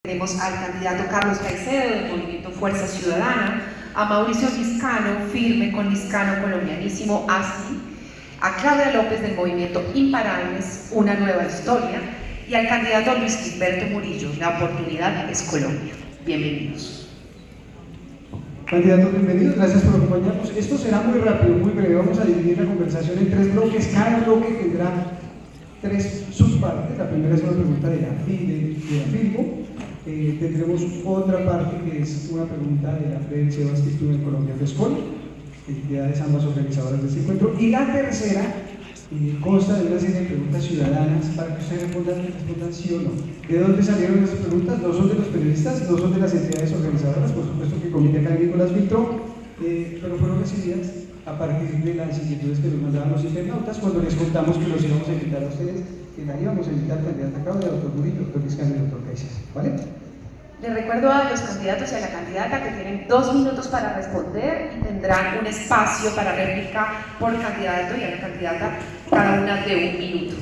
Tenemos al candidato Carlos Caicedo del Movimiento Fuerza Ciudadana, a Mauricio Liscano, firme con Liscano colombianísimo, así, a Claudia López del Movimiento Imparables, Una Nueva Historia, y al candidato Luis Gilberto Murillo, La Oportunidad es Colombia. Bienvenidos. Candidatos, bienvenidos, gracias por acompañarnos. Esto será muy rápido, muy breve. Vamos a dividir la conversación en 3 bloques. Cada bloque tendrá 3 subpartes. La primera es una pregunta de afirmo. Tendremos otra parte que es una pregunta de la Fred Sebas que estuvo en Colombia FESCOL, entidades ambas organizadoras de este encuentro. Y la tercera consta de una serie de preguntas ciudadanas para que ustedes respondan sí o no. ¿De dónde salieron esas preguntas? No son de los periodistas, no son de las entidades organizadoras, por supuesto que el Comité Académico las filtró, pero fueron recibidas a partir de las inquietudes que nos mandaban los internautas cuando les contamos que los íbamos a invitar a ustedes, que la íbamos a invitar al candidato Claudia, al doctor Murillo, doctor Liscano y doctor Caicedo, ¿vale? Les recuerdo a los candidatos y a la candidata que tienen 2 minutos para responder y tendrán un espacio para réplica por candidato y a la candidata cada una de 1 minuto.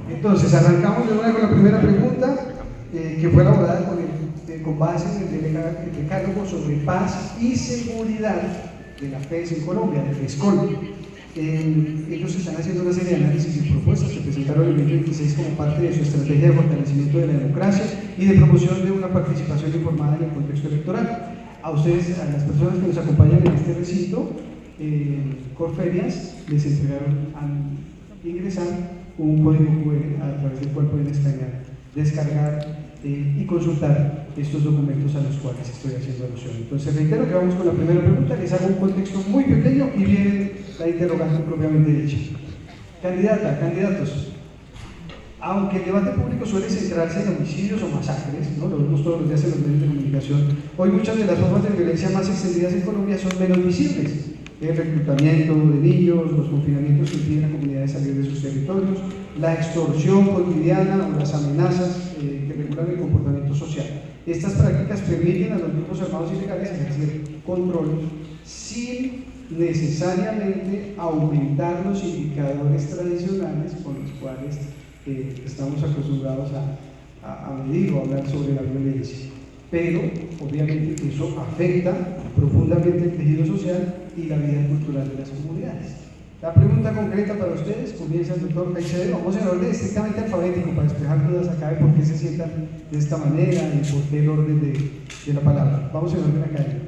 Entonces, arrancamos de nuevo con la primera pregunta, que fue elaborada con base en el decálogo sobre paz y seguridad de la FES en Colombia, de FESCOL. Ellos están haciendo una serie de análisis y propuestas que presentaron el 2026 como parte de su estrategia de fortalecimiento de la democracia y de promoción de una participación informada en el contexto electoral. A ustedes, a las personas que nos acompañan en este recinto, Corferias, les entregaron al ingresar un código QR a través del cual pueden descargar y consultar estos documentos a los cuales estoy haciendo alusión. Entonces reitero que vamos con la primera pregunta, les hago un contexto muy pequeño y viene la interrogante propiamente dicha. Candidata, candidatos, aunque el debate público suele centrarse en homicidios o masacres, ¿no? Lo vemos todos los días en los medios de comunicación, hoy muchas de las formas de violencia más extendidas en Colombia son menos visibles. El reclutamiento de niños, los confinamientos que impiden a comunidades salir de sus territorios, la extorsión cotidiana o las amenazas que regulan el comportamiento social. Estas prácticas permiten a los grupos armados ilegales ejercer control sin necesariamente aumentar los indicadores tradicionales con los cuales estamos acostumbrados a medir o hablar sobre la violencia. Pero obviamente eso afecta profundamente el tejido social y la vida cultural de las comunidades. La pregunta concreta para ustedes comienza el doctor Caicedo. Vamos en orden estrictamente alfabético para despejar dudas acá de por qué se sientan de esta manera y por qué el orden de la palabra. Vamos en orden académico.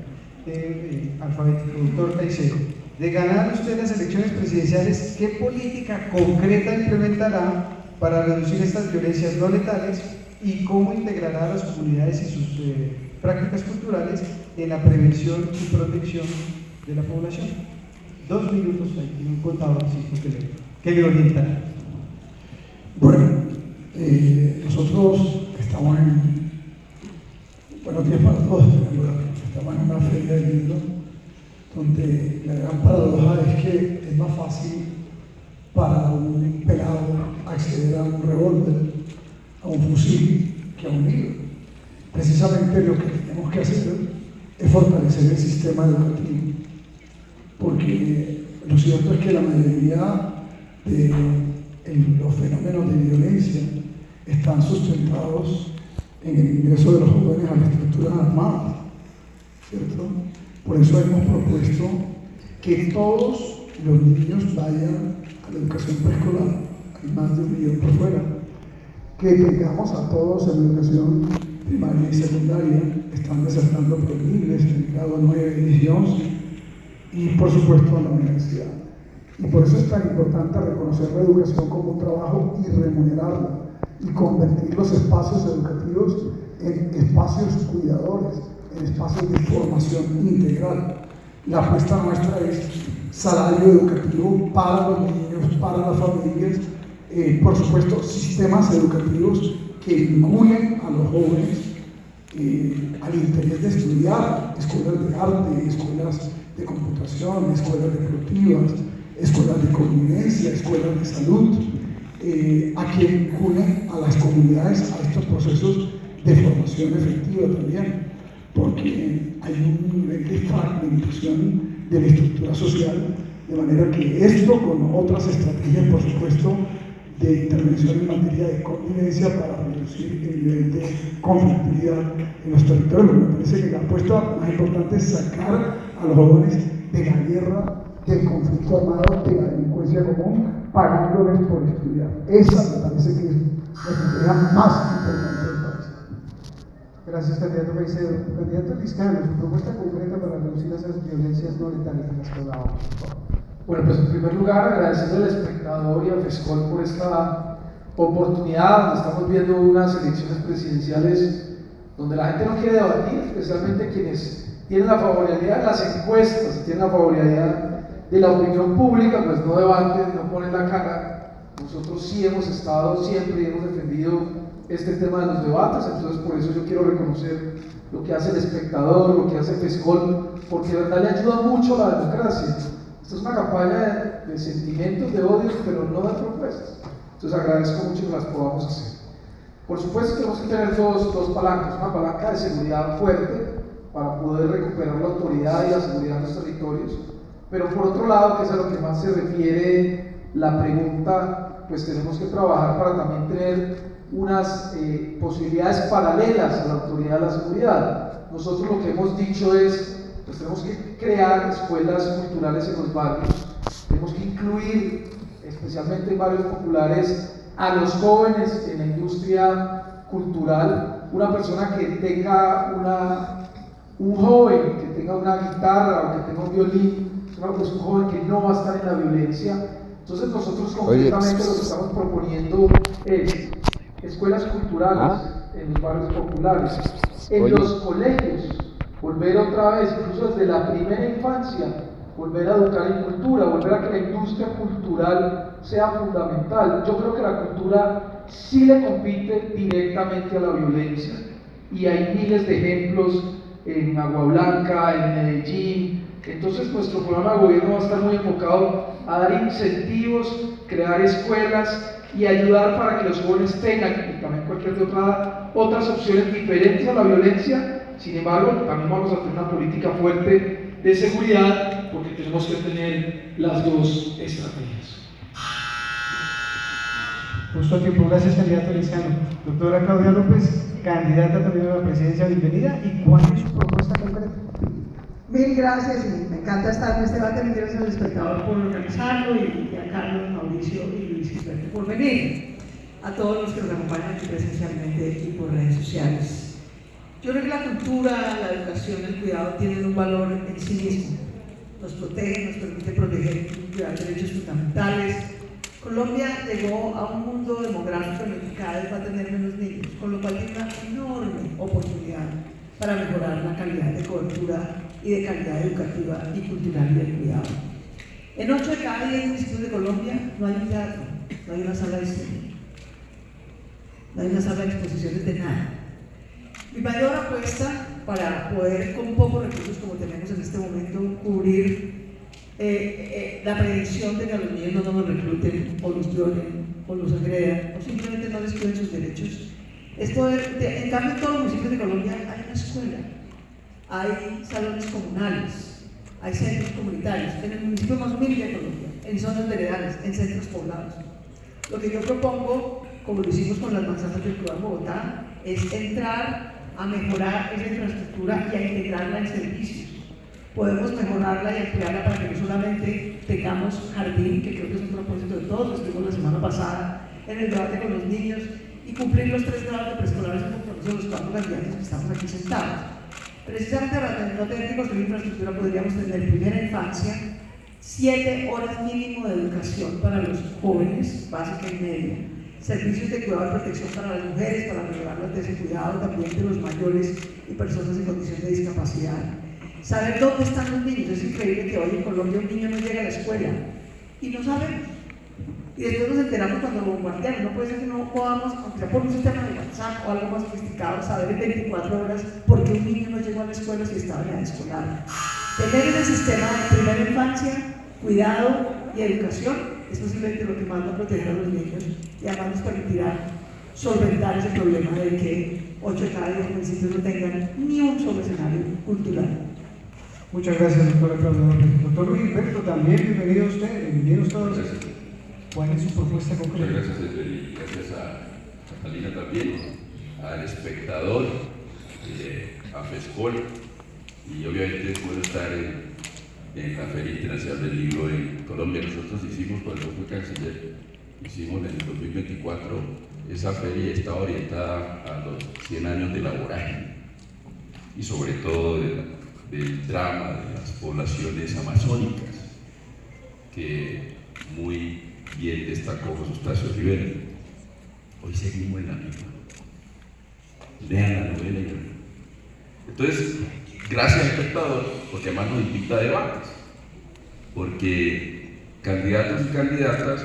Alfabético, doctor Caicedo. De ganar usted las elecciones presidenciales, ¿qué política concreta implementará para reducir estas violencias no letales y cómo integrará a las comunidades y sus prácticas culturales en la prevención y protección de la población? 2 minutos ahí, tiene un contador que le orientará. Bueno, nosotros estamos buenos días para todos, estamos en una feria de libros donde la gran paradoja es que es más fácil para un pelado acceder a un revólver, a un fusil, que a un libro. Precisamente lo que tenemos que hacer es fortalecer el sistema educativo, porque lo cierto es que la mayoría de los fenómenos de violencia están sustentados en el ingreso de los jóvenes a las estructuras armadas, ¿cierto? Por eso hemos propuesto que todos los niños vayan a la educación preescolar, hay más de 1 millón por fuera, que tengamos a todos en la educación primaria y secundaria, están desertando prevenibles en el grado 9, 10 y 11, y por supuesto a la universidad. Y por eso es tan importante reconocer la educación como un trabajo y remunerarla, y convertir los espacios educativos en espacios cuidadores, en espacios de formación integral. La apuesta nuestra es salario educativo para los niños, para las familias, por supuesto sistemas educativos que vinculen a los jóvenes al interés de estudiar, escuelas de arte, escuelas de computación, escuelas deportivas, escuelas de convivencia, escuelas de salud, a que vinculen a las comunidades a estos procesos de formación efectiva también, porque hay un nivel de fragmentación de la estructura social, de manera que esto con otras estrategias, por supuesto, de intervención en materia de convivencia para reducir reducir el nivel de conflictividad en los territorios. Me parece que la apuesta más importante es sacar a los jóvenes de la guerra, del conflicto armado, de la delincuencia común, pagándoles por estudiar. Esa me parece que es la estrategia más importante del país. Gracias, candidato Caicedo. Candidato Liscano, su propuesta concreta para reducir esas violencias no letales de las que hablábamos, por favor. Bueno, pues en primer lugar agradecerle al espectador y a FESCOL por esta oportunidad, donde estamos viendo unas elecciones presidenciales donde la gente no quiere debatir, especialmente quienes tienen la favorabilidad de las encuestas y tienen la favorabilidad de la opinión pública, pues no debaten, no ponen la cara. Nosotros sí hemos estado siempre y hemos defendido este tema de los debates, entonces por eso yo quiero reconocer lo que hace el espectador, lo que hace FESCOL, porque de verdad le ayuda mucho a la democracia. Esta es una campaña de sentimientos, de odios, pero no de propuestas. Entonces agradezco mucho que las podamos hacer. Por supuesto tenemos que tener dos palancas, una palanca de seguridad fuerte para poder recuperar la autoridad y la seguridad en los territorios, pero por otro lado, que es a lo que más se refiere la pregunta, pues tenemos que trabajar para también tener unas posibilidades paralelas a la autoridad de la seguridad. Nosotros lo que hemos dicho es, pues tenemos que crear escuelas culturales en los barrios, tenemos que incluir, especialmente en barrios populares, a los jóvenes en la industria cultural. Una persona que tenga un joven que tenga una guitarra o que tenga un violín, es un joven que no va a estar en la violencia. Entonces nosotros concretamente lo que estamos proponiendo es escuelas culturales en los barrios populares, en los colegios, volver otra vez, incluso desde la primera infancia, volver a educar en cultura, volver a que la industria cultural sea fundamental. Yo creo que la cultura sí le compite directamente a la violencia y hay miles de ejemplos en Agua Blanca, en Medellín. Entonces nuestro programa de gobierno va a estar muy enfocado a dar incentivos, crear escuelas y ayudar para que los jóvenes tengan, y también cualquier otras opciones diferentes a la violencia. Sin embargo, también vamos a tener una política fuerte de seguridad, porque tenemos que tener las dos estrategias. Justo a tiempo, gracias, candidato Liscano. Doctora Claudia López, candidata también a la presidencia, bienvenida. ¿Y cuál es su propuesta concreta? Mil gracias, y me encanta estar en este debate. Mil gracias al espectador por organizarlo y a Carlos, Mauricio y Luis Gilberto por venir. A todos los que nos acompañan aquí presencialmente y por redes sociales. Yo creo que la cultura, la educación, el cuidado tienen un valor en sí mismo. Nos protege, nos permite proteger y cuidar derechos fundamentales. Colombia llegó a un mundo demográfico en el que cada vez va a tener menos niños, con lo cual tiene una enorme oportunidad para mejorar la calidad de cobertura y de calidad educativa y cultural y del cuidado. En 8 de cada 10 municipios de Colombia no hay un teatro, no hay una sala de cine, no hay una sala de exposiciones de nada. Mi mayor apuesta para poder, con pocos recursos como tenemos en este momento, cubrir la prevención de que a los niños no nos recluten o los violen o los agredan o simplemente no les cuiden sus derechos, es poder, en cambio en todos los municipios de Colombia hay una escuela, hay salones comunales, hay centros comunitarios, en el municipio más humilde de Colombia, en zonas veredales, en centros poblados. Lo que yo propongo, como lo hicimos con las manzanas del Club de Bogotá, es entrar a mejorar esa infraestructura y a integrarla en servicios. Podemos mejorarla y ampliarla para que no solamente tengamos jardín, que creo que es un propósito de todos, lo estuvimos la semana pasada en el debate con los niños, y cumplir los 3 grados de preescolares en compromiso de los 4 candidatos que estamos aquí sentados. Precisamente para no tener que construir infraestructura podríamos tener en primera infancia 7 horas mínimo de educación para los jóvenes, básica y media, servicios de cuidado y protección para las mujeres, para mejorar de ese cuidado también de los mayores y personas en condición de discapacidad. Saber dónde están los niños. Es increíble que hoy en Colombia un niño no llega a la escuela y no sabemos. Y después nos enteramos cuando lo bombardean. No puede ser que no podamos, aunque sea por un sistema de WhatsApp o algo más sofisticado, saber en 24 horas por qué un niño no llegó a la escuela si estaba en edad escolar. Tener ese sistema de primera infancia, cuidado y educación es posiblemente lo que más va a proteger a los niños y además nos permitirá solventar ese problema de que 8 de cada 10 municipios no tengan ni un solo escenario cultural. Muchas gracias, doctora Claudia López. Doctor Luis Gilberto, también bienvenido a usted, bienvenidos todos. Gracias. ¿Cuál es su propuesta concreta? Muchas gracias, y gracias a Catalina también. al espectador, a FESCOL, y obviamente es bueno estar en la Feria Internacional del Libro en Colombia. Nosotros hicimos, cuando fui canciller, hicimos en el 2024 esa feria y estaba orientada a los 100 años de la vorágine y sobre todo del drama de las poblaciones amazónicas, que muy bien destacó José Eustacio Rivera. Hoy seguimos en la misma. Lean la novela. Entonces, gracias al espectador, porque además nos invita a debates, porque candidatos y candidatas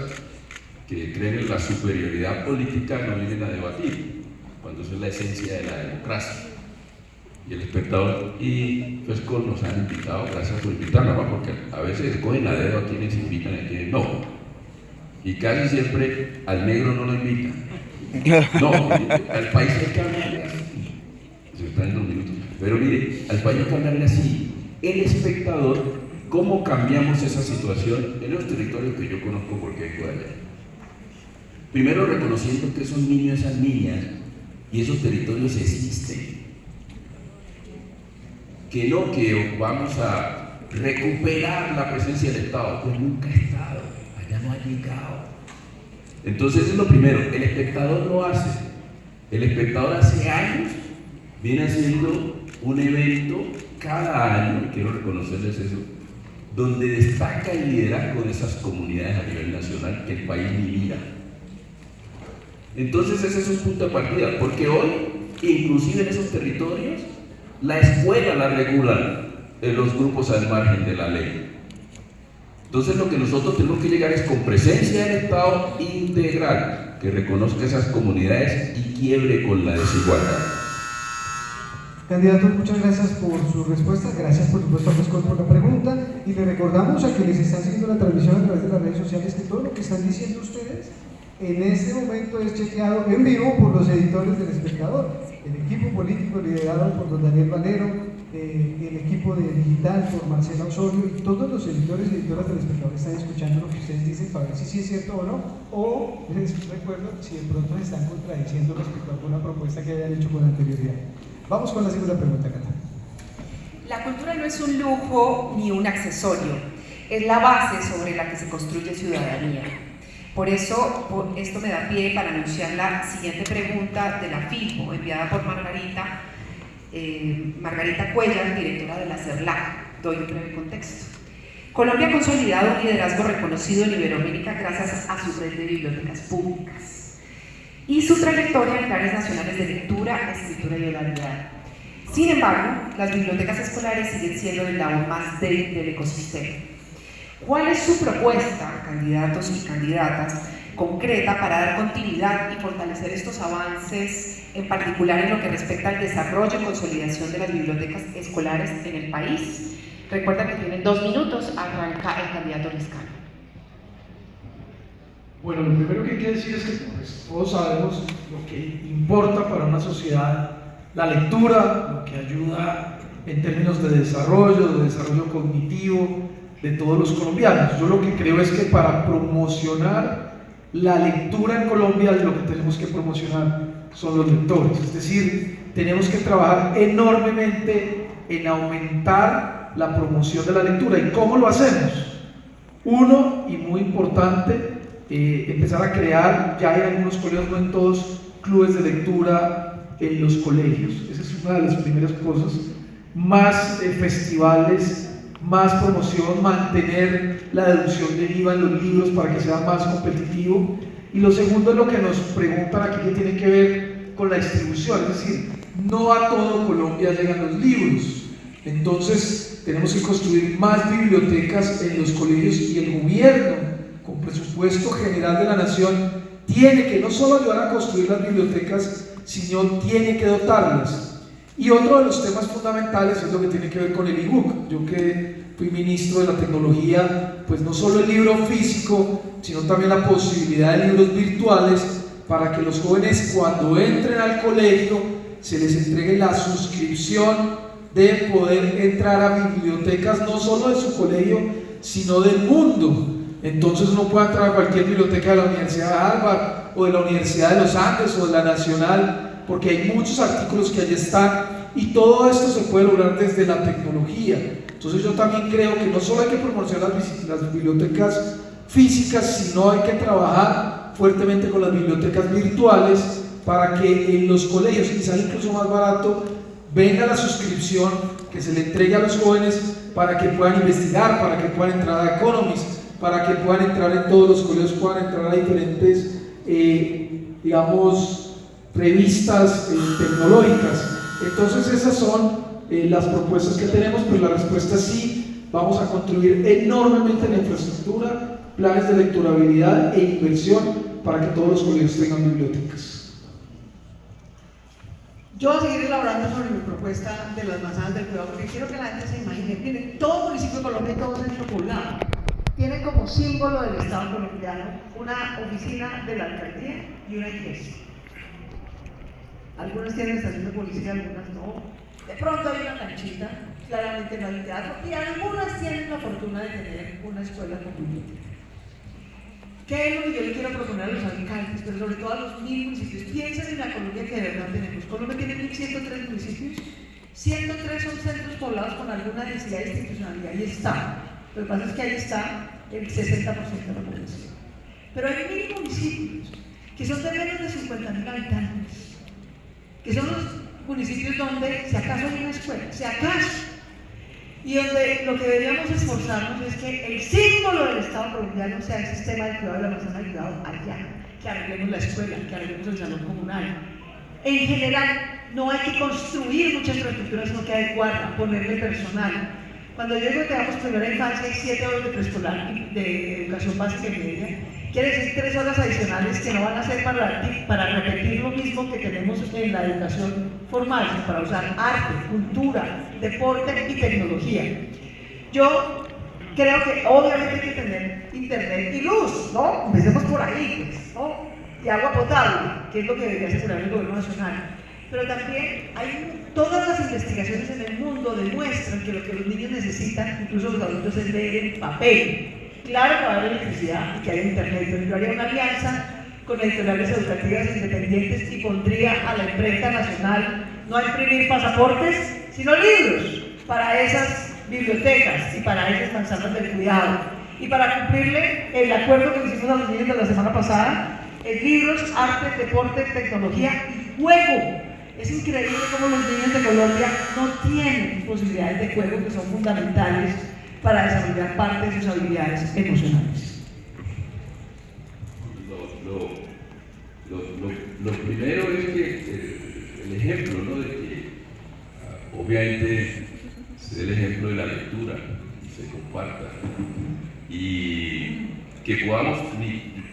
que creen en la superioridad política no vienen a debatir, cuando eso es la esencia de la democracia. Y el espectador y FESCOL nos han invitado, gracias por invitarnos, porque a veces escogen a dedo a quienes invitan y a quienes no. Y casi siempre al negro no lo invitan. No, al país hay que hablarle así. Se están en 2 minutos. Pero mire, al país hay que hablarle así. El espectador, ¿cómo cambiamos esa situación en los territorios que yo conozco porque vengo de allá? Primero reconociendo que esos niños, esas niñas y esos territorios existen. Que no que vamos a recuperar la presencia del Estado, pues nunca ha estado, allá no ha llegado. Entonces es lo primero, el espectador lo hace. El espectador hace años viene haciendo un evento cada año, y quiero reconocerles eso, donde destaca el liderazgo de esas comunidades a nivel nacional que el país ni mira. Entonces ese es un punto de partida, porque hoy, inclusive en esos territorios, la escuela la regulan los grupos al margen de la ley. Entonces lo que nosotros tenemos que llegar es con presencia del Estado integral, que reconozca esas comunidades y quiebre con la desigualdad. Candidatos, muchas gracias por sus respuestas, gracias por supuesto a FESCOL por la pregunta, y le recordamos a quienes están siguiendo la transmisión a través de las redes sociales que todo lo que están diciendo ustedes en este momento es chequeado en vivo por los editores del Espectador, el equipo político liderado por don Daniel Valero, el equipo de digital por Marcela Osorio, y todos los editores y editoras del Espectador están escuchando lo que ustedes dicen para ver si sí es cierto o no, o les recuerdo si de pronto se están contradiciendo respecto a alguna propuesta que hayan hecho con anterioridad. Vamos con la segunda pregunta, Cata. La cultura no es un lujo ni un accesorio, es la base sobre la que se construye ciudadanía. Por eso, esto me da pie para anunciar la siguiente pregunta de la FILPO, enviada por Margarita Cuellar, directora de la CERLAC. Doy un breve contexto. Colombia ha consolidado un liderazgo reconocido en Iberoamérica gracias a su red de bibliotecas públicas y su trayectoria en planes nacionales de lectura, escritura y oralidad. Sin embargo, las bibliotecas escolares siguen siendo el eslabón más débil del ecosistema. ¿Cuál es su propuesta, candidatos y candidatas, concreta para dar continuidad y fortalecer estos avances, en particular en lo que respecta al desarrollo y consolidación de las bibliotecas escolares en el país? Recuerda que tienen 2 minutos, arranca el candidato Liscano. Bueno, lo primero que hay que decir es que pues, todos sabemos lo que importa para una sociedad la lectura, lo que ayuda en términos de desarrollo cognitivo de todos los colombianos. Yo lo que creo es que para promocionar la lectura en Colombia, lo que tenemos que promocionar son los lectores, es decir, tenemos que trabajar enormemente en aumentar la promoción de la lectura. ¿Y cómo lo hacemos? Uno, y muy importante, empezar a crear, ya hay algunos colegios, no en todos, clubes de lectura en los colegios. Esa es una de las primeras cosas. Más festivales, más promoción, mantener la deducción de IVA en los libros para que sea más competitivo. Y lo segundo es lo que nos preguntan aquí, que tiene que ver con la distribución, es decir, no a todo Colombia llegan los libros. Entonces tenemos que construir más bibliotecas en los colegios, y el gobierno, con presupuesto general de la nación, tiene que no solo ayudar a construir las bibliotecas, sino tiene que dotarlas. Y otro de los temas fundamentales es lo que tiene que ver con el ebook. Yo que fui ministro de la tecnología, pues no solo el libro físico, sino también la posibilidad de libros virtuales, para que los jóvenes cuando entren al colegio se les entregue la suscripción de poder entrar a bibliotecas no solo de su colegio, sino del mundo. Entonces uno puede entrar a cualquier biblioteca de la Universidad de Harvard o de la Universidad de los Andes o de la Nacional porque hay muchos artículos que allí están y todo esto se puede lograr desde la tecnología. Entonces yo también creo que no solo hay que promocionar las bibliotecas físicas, sino hay que trabajar fuertemente con las bibliotecas virtuales para que en los colegios, quizás incluso más barato, venga la suscripción que se le entregue a los jóvenes para que puedan investigar, para que puedan entrar a Economist, para que puedan entrar en todos los colegios, puedan entrar a diferentes, digamos, revistas tecnológicas. Entonces esas son las propuestas que tenemos, pero la respuesta es sí, vamos a construir enormemente la infraestructura, planes de lecturabilidad e inversión para que todos los colegios tengan bibliotecas. Yo voy a seguir elaborando sobre mi propuesta de las manzanas del cuidado, porque quiero que la gente se imagine. Miren, todo municipio de Colombia y todo centro poblado tiene como símbolo del Estado colombiano una oficina de la alcaldía y una iglesia. Algunas tienen estación de policía, algunas no. De pronto hay una canchita, claramente no hay teatro, y algunas tienen la fortuna de tener una escuela con biblioteca. ¿Qué es lo que yo le quiero proponer a los alcaldes, pero sobre todo a los 1000 municipios? Piensen en la Colombia que de verdad tenemos. Colombia tiene 1103 municipios, 103 son centros poblados con alguna densidad institucional, y ahí está. Lo que pasa es que ahí está el 60% de la población. Pero hay 1000 municipios que son de menos de 50.000 habitantes, que son los municipios donde, si acaso hay una escuela, si acaso, y donde lo que deberíamos esforzarnos es que el símbolo del Estado colombiano sea el sistema de cuidado de la manzana de cuidado allá, que arreglemos la escuela, que arreglemos el salón comunal. En general, no hay que construir mucha infraestructura, sino que adecuarla, ponerle personal. Cuando yo digo que damos primera infancia, hay 7 horas de preescolar, de educación básica y media, quiere decir 3 horas adicionales que no van a ser para repetir lo mismo que tenemos en la educación formal, sino para usar arte, cultura, deporte y tecnología. Yo creo que obviamente hay que tener internet y luz, ¿no? Empecemos por ahí, pues, ¿no? Y agua potable, que es lo que debería asegurar el gobierno nacional. Pero también todas las investigaciones en el mundo demuestran que lo que los niños necesitan, incluso los adultos, es leer en papel. Claro que va a haber electricidad y que haya internet, pero yo haría una alianza con editoriales educativas independientes y pondría a la imprenta nacional no a imprimir pasaportes, sino libros para esas bibliotecas y para esas manzanas del cuidado. Y para cumplirle el acuerdo que hicimos a los niños de la semana pasada, libros, arte, deporte, tecnología y juego. Es increíble cómo los niños de Colombia no tienen posibilidades de juego que son fundamentales para desarrollar parte de sus habilidades emocionales. Lo primero es que el ejemplo, ¿no? De que obviamente se dé el ejemplo de la lectura y se comparta y que podamos,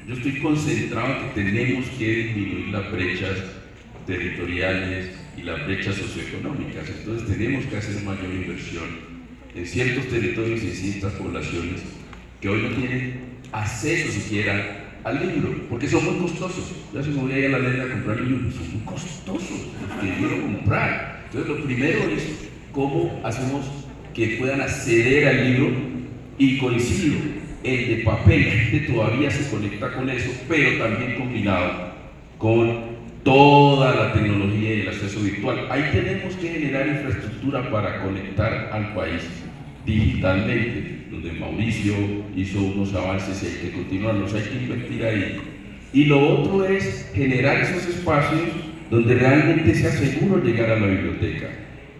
yo estoy concentrado en que tenemos que disminuir las brechas territoriales y las brechas socioeconómicas, entonces tenemos que hacer mayor inversión en ciertos territorios y en ciertas poblaciones que hoy no tienen acceso siquiera al libro, porque son muy costosos. Ya se me voy a ir a la ley a comprar libros, son muy costosos, que quiero comprar. Entonces lo primero es cómo hacemos que puedan acceder al libro, y coincido, el de papel, la gente todavía se conecta con eso, pero también combinado con toda la tecnología y el acceso virtual. Ahí tenemos que generar infraestructura para conectar al país digitalmente, donde Mauricio hizo unos avances y hay que continuarlos, hay que invertir ahí. Y lo otro es generar esos espacios donde realmente sea seguro llegar a la biblioteca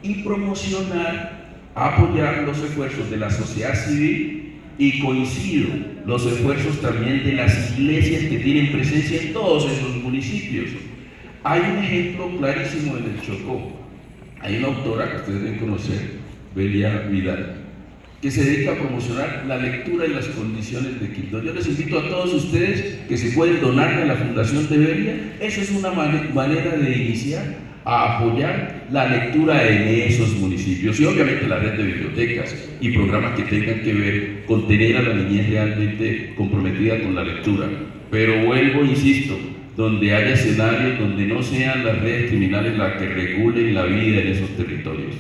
y promocionar, apoyar los esfuerzos de la sociedad civil, y coincido, los esfuerzos también de las iglesias que tienen presencia en todos esos municipios. Hay un ejemplo clarísimo en el Chocó. Hay una autora que ustedes deben conocer, Belia Vidal, que se dedica a promocionar la lectura y las condiciones de Quibdó. Yo les invito a todos ustedes que se pueden donar a la Fundación de Belia. Eso es una manera de iniciar a apoyar la lectura en esos municipios, y obviamente la red de bibliotecas y programas que tengan que ver con tener a la niñez realmente comprometida con la lectura. Pero vuelvo, insisto, donde haya escenarios donde no sean las redes criminales las que regulen la vida en esos territorios.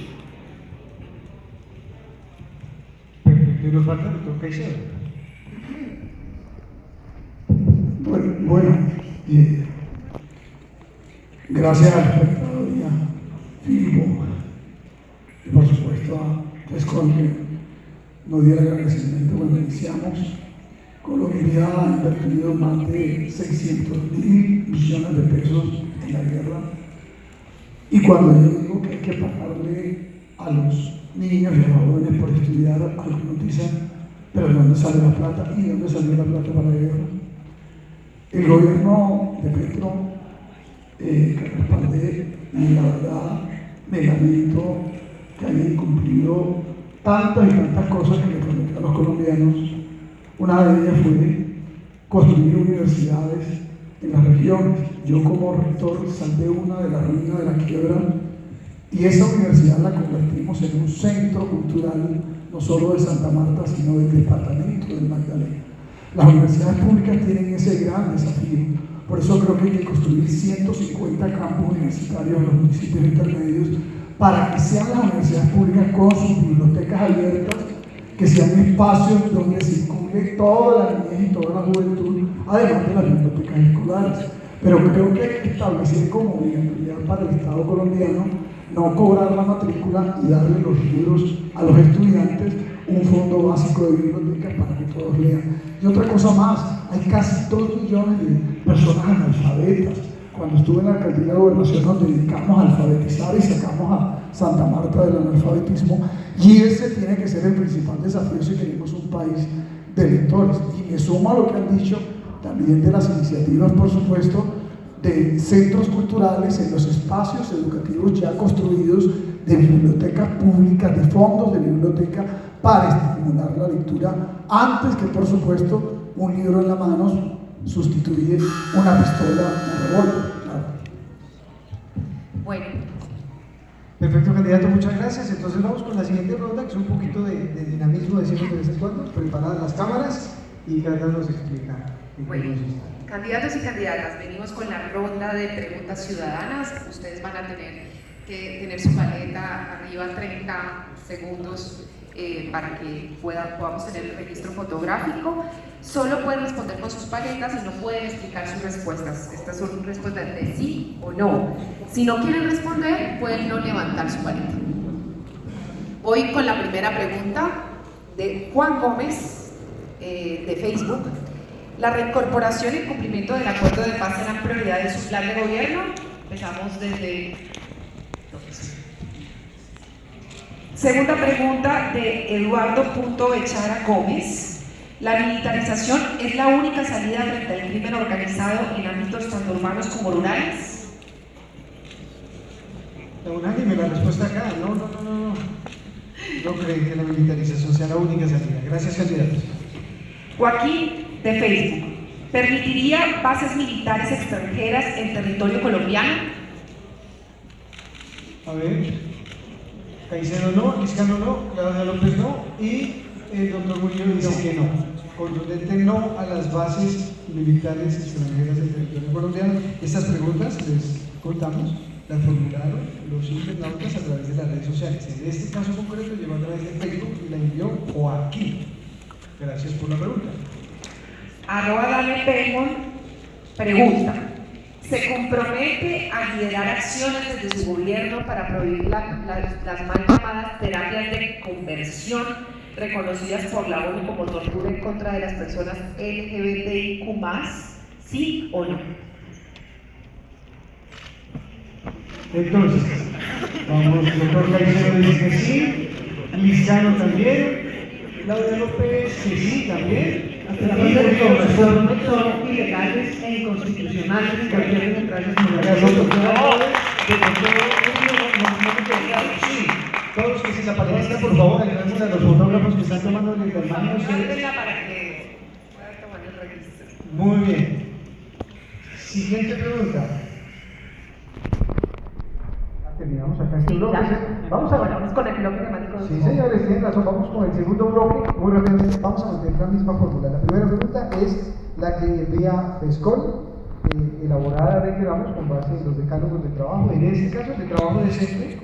Perfecto, y nos falta el doctor Caicedo. Bueno, Gracias al espectador y a Filipo, y por supuesto a FESCOL que nos diera el agradecimiento cuando iniciamos. Colombia ha invertido más de 600.000 millones de pesos en la guerra, y cuando yo digo que hay que pagarle a los niños y a los jóvenes por estudiar, algunos dicen, pero ¿de dónde sale la plata? ¿Y de dónde salió la plata para la guerra? El gobierno de Petro, que respaldé, y la verdad me lamento que haya incumplido tantas y tantas cosas que le prometió a los colombianos. Una de ellas fue construir universidades en las regiones. Yo como rector salvé una de la ruina, de la quiebra, y esa universidad la convertimos en un centro cultural, no solo de Santa Marta, sino del departamento del Magdalena. Las universidades públicas tienen ese gran desafío. Por eso creo que hay que construir 150 campus universitarios en los municipios intermedios para que sean las universidades públicas con sus bibliotecas abiertas, que sean espacios donde circule toda la niñez y toda la juventud, además de las bibliotecas escolares. Pero creo que hay que establecer como obligatoriedad para el Estado colombiano no cobrar la matrícula y darle los libros a los estudiantes, un fondo básico de bibliotecas para que todos lean. Y otra cosa más, hay casi 2 millones de personas analfabetas. Cuando estuve en la alcaldía de Gobernación nos dedicamos a alfabetizar y sacamos a Santa Marta del analfabetismo, y ese tiene que ser el principal desafío si queremos un país de lectores. Y me sumo a lo que han dicho también de las iniciativas, por supuesto, de centros culturales en los espacios educativos ya construidos, de bibliotecas públicas, de fondos de biblioteca para estimular la lectura, antes que, por supuesto, un libro en la mano sustituye una pistola, un revólver. Bueno. Perfecto, candidato, muchas gracias. Entonces vamos con la siguiente ronda, que es un poquito de dinamismo, decimos de vez en cuando, preparadas las cámaras y cada uno nos explica. Bueno, candidatos y candidatas, venimos con la ronda de preguntas ciudadanas. Ustedes van a tener que tener su paleta arriba 30 segundos para que podamos tener el registro fotográfico. Solo pueden responder con sus paletas y no pueden explicar sus respuestas. Estas son respuestas de sí o no. Si no quieren responder, pueden no levantar su paleta. Voy con la primera pregunta de Juan Gómez, de Facebook. ¿La reincorporación y cumplimiento del acuerdo de paz serán prioridad de su plan de gobierno? Empezamos desde... Segunda pregunta de Eduardo Echara Gómez. ¿La militarización es la única salida frente al crimen organizado en ámbitos tanto urbanos como rurales? Unánime la respuesta acá. No. No creen que la militarización sea la única salida. Gracias, candidatos. Joaquín, de Facebook. ¿Permitiría bases militares extranjeras en territorio colombiano? A ver. Caicedo no, Liscano no, Claudia López no, y el doctor Murillo dice que no. Contundente no a las bases militares extranjeras del territorio colombiano. Estas preguntas, les contamos, las formularon los internautas a través de las redes sociales. En este caso concreto llegó a través de Facebook y la envió Joaquín. Gracias por la pregunta. @Dale Pemon pregunta: ¿se compromete a liderar acciones desde su gobierno para prohibir las mal llamadas terapias de conversión reconocidas por la ONU como tortura en contra de las personas LGBTIQ+? ¿Sí o no? Entonces, vamos, doctor Caicedo dice que sí, Liscano también, Claudia López que sí también. Son ilegales e inconstitucionales en cualquier democracia. Todos que se la palestra, por favor, agradecen a los fotógrafos que están tomando el tamaño. Para que pueda tomar el registro. Muy bien. Siguiente pregunta. Terminamos acá este bloque. Vamos con el bloque temático. Sí, señores, tienen razón. Vamos con el segundo bloque. Muy rápidamente, vamos a mantener la misma fórmula. La primera pregunta es la que envía FESCOL, elaborada, reiteramos, con base en los decálogos de trabajo, en este caso, de trabajo decente,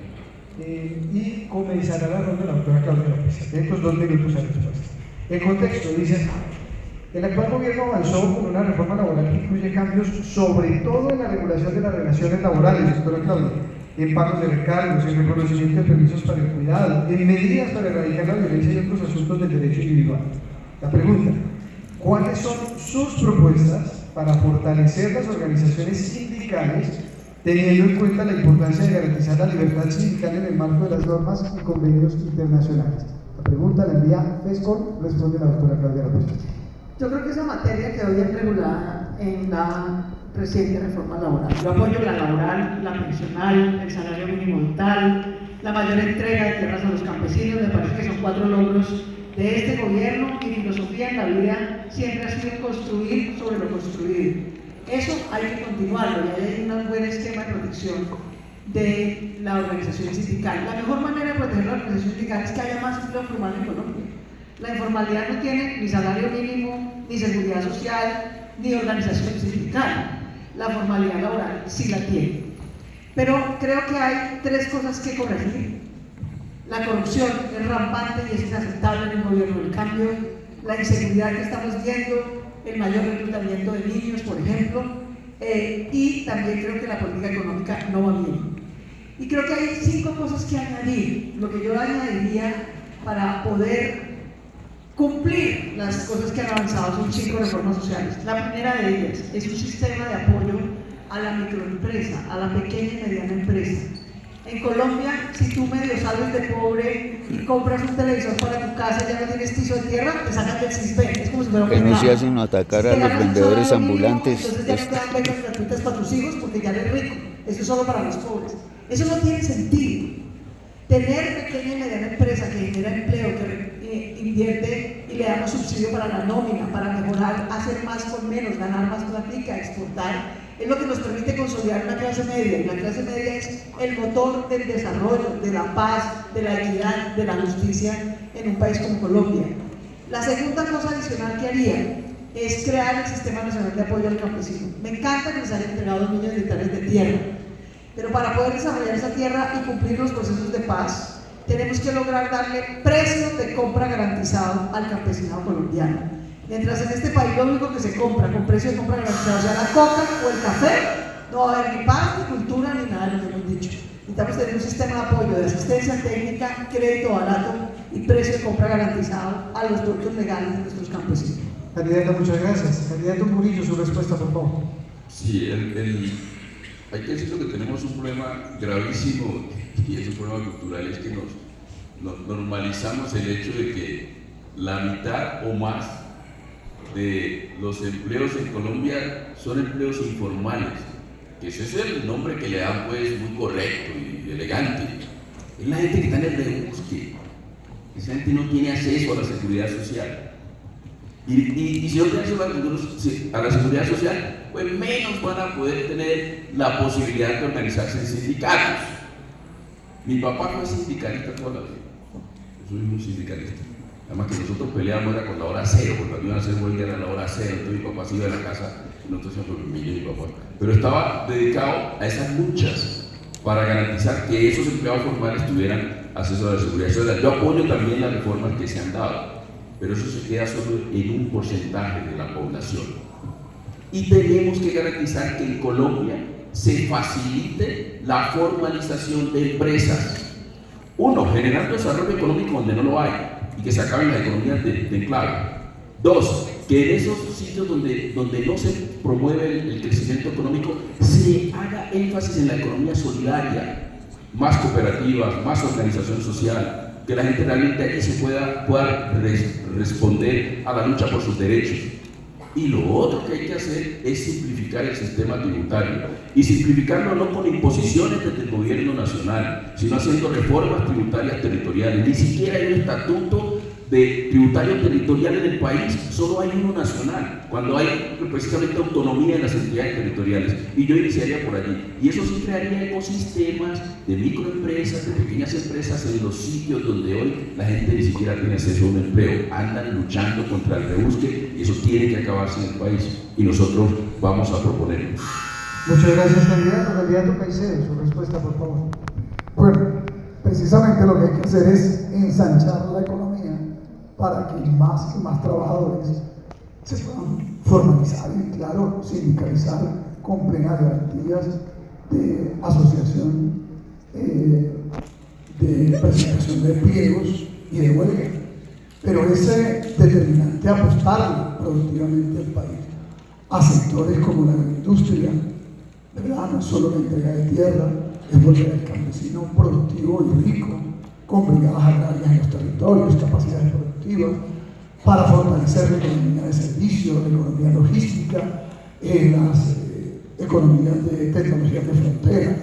y comenzará la ronda de la doctora Claudia López. Atentos, 2 minutos a respuesta. El contexto dice: El actual gobierno avanzó con una reforma laboral que incluye cambios sobre todo en la regulación de las relaciones laborales, doctora Claudia, en pagos de recargos, en reconocimiento de permisos para el cuidado, en medidas para erradicar la violencia y otros asuntos del derecho individual. La pregunta: ¿cuáles son sus propuestas para fortalecer las organizaciones sindicales, teniendo en cuenta la importancia de garantizar la libertad sindical en el marco de las normas y convenios internacionales? La pregunta la envía FESCOL, responde la doctora Claudia López. Yo creo que esa materia quedó bien regulada en la reciente reforma laboral. Yo apoyo la laboral, la pensional, el salario mínimo vital, la mayor entrega de tierras a los campesinos. Me parece que son 4 logros de este gobierno, y mi filosofía en la vida siempre ha sido construir sobre lo construido. Eso hay que continuarlo, y hay un buen esquema de protección de la organización sindical. La mejor manera de proteger la organización sindical es que haya más empleo formal en Colombia. La informalidad no tiene ni salario mínimo, ni seguridad social, ni organización sindical. La formalidad laboral sí la tiene. Pero creo que hay 3 cosas que corregir. La corrupción es rampante y es inaceptable en el gobierno del cambio. La inseguridad que estamos viendo, el mayor reclutamiento de niños, por ejemplo, y también creo que la política económica no va bien. Y creo que hay 5 cosas que añadir, lo que yo añadiría para poder cumplir las cosas que han avanzado. Son 5 reformas sociales. La primera de ellas es un sistema de apoyo a la microempresa, a la pequeña y mediana empresa. En Colombia, si tú medio sales de pobre y compras un televisor para tu casa y ya no tienes piso de tierra, te sacan del CISBEN. Es como si fuera un Que no mercado. se hacen atacar a los vendedores ambulantes. Entonces ya no te dan becas gratuitas para tus hijos porque ya eres rico. Eso es solo para los pobres. Eso no tiene sentido. Tener pequeña y mediana empresa que genera empleo, que invierte y le damos subsidio para la nómina, para mejorar, hacer más con menos, ganar más plática, exportar, es lo que nos permite consolidar una clase media. Y la clase media es el motor del desarrollo, de la paz, de la equidad, de la justicia en un país como Colombia. La segunda cosa adicional que haría es crear el Sistema Nacional de Apoyo al Campesino. Me encanta que les hayan entregado 2 millones de hectáreas de tierra, pero para poder desarrollar esa tierra y cumplir los procesos de paz, tenemos que lograr darle precio de compra garantizado al campesinado colombiano. Mientras en este país lo único que se compra con precio de compra garantizado sea la coca o el café, no va a haber ni paz, ni cultura, ni nada de lo que hemos dicho. Necesitamos tener un sistema de apoyo, de asistencia técnica, crédito barato y precio de compra garantizado a los productos legales de nuestros campesinos. Candidata, muchas gracias. Candidato Murillo, su respuesta, por favor. Sí, hay que decir que tenemos un problema gravísimo, y es un problema cultural, es que nos normalizamos el hecho de que la mitad o más de los empleos en Colombia son empleos informales, que ese es el nombre que le dan, pues, muy correcto y elegante. Es la gente que está en el rebusque, esa gente no tiene acceso a la seguridad social. Y si no tienen acceso a la seguridad social, pues menos van a poder tener la posibilidad de organizarse en sindicatos. Mi papá fue sindicalista toda la vida. Yo soy un sindicalista. Además que nosotros peleábamos era con la hora cero, porque cuando iban a hacer huelga era la hora cero. Entonces mi papá se iba de la casa y nosotros hacíamos por mi papá. Pero estaba dedicado a esas luchas para garantizar que esos empleados formales tuvieran acceso a la seguridad social. Yo apoyo también las reformas que se han dado, pero eso se queda solo en un porcentaje de la población. Y tenemos que garantizar que en Colombia se facilite la formalización de empresas. Uno, generando desarrollo económico donde no lo hay y que se acaben las economías de enclave. 2, que en esos sitios donde no se promueve el crecimiento económico se haga énfasis en la economía solidaria, más cooperativas, más organización social, que la gente realmente aquí se pueda responder a la lucha por sus derechos. Y lo otro que hay que hacer es simplificar el sistema tributario, y simplificarlo no con imposiciones desde el gobierno nacional, sino haciendo reformas tributarias territoriales. Ni siquiera hay un estatuto de tributario territorial en el país, solo hay uno nacional, cuando hay precisamente autonomía en las entidades territoriales, y yo iniciaría por allí. Y eso sí crearía ecosistemas de microempresas, de pequeñas empresas en los sitios donde hoy la gente ni siquiera tiene acceso a un empleo, andan luchando contra el rebusque, y eso tiene que acabarse en el país, y nosotros vamos a proponerlo. Muchas gracias, candidato. Candidato Caicedo, su respuesta, por favor. Bueno, precisamente lo que hay que hacer es ensanchar la economía para que más y más trabajadores se puedan formalizar y, claro, sindicalizar con plenas garantías de asociación, de presentación de pliegos y de huelga. Pero ese determinante apostar productivamente al país a sectores como la industria, ¿verdad? No solo la entrega de tierra, es volver al campesino productivo y rico, con brigadas agrarias en los territorios, capacidades productivas, para fortalecer la economía de servicios, la economía logística, las economías de tecnologías de frontera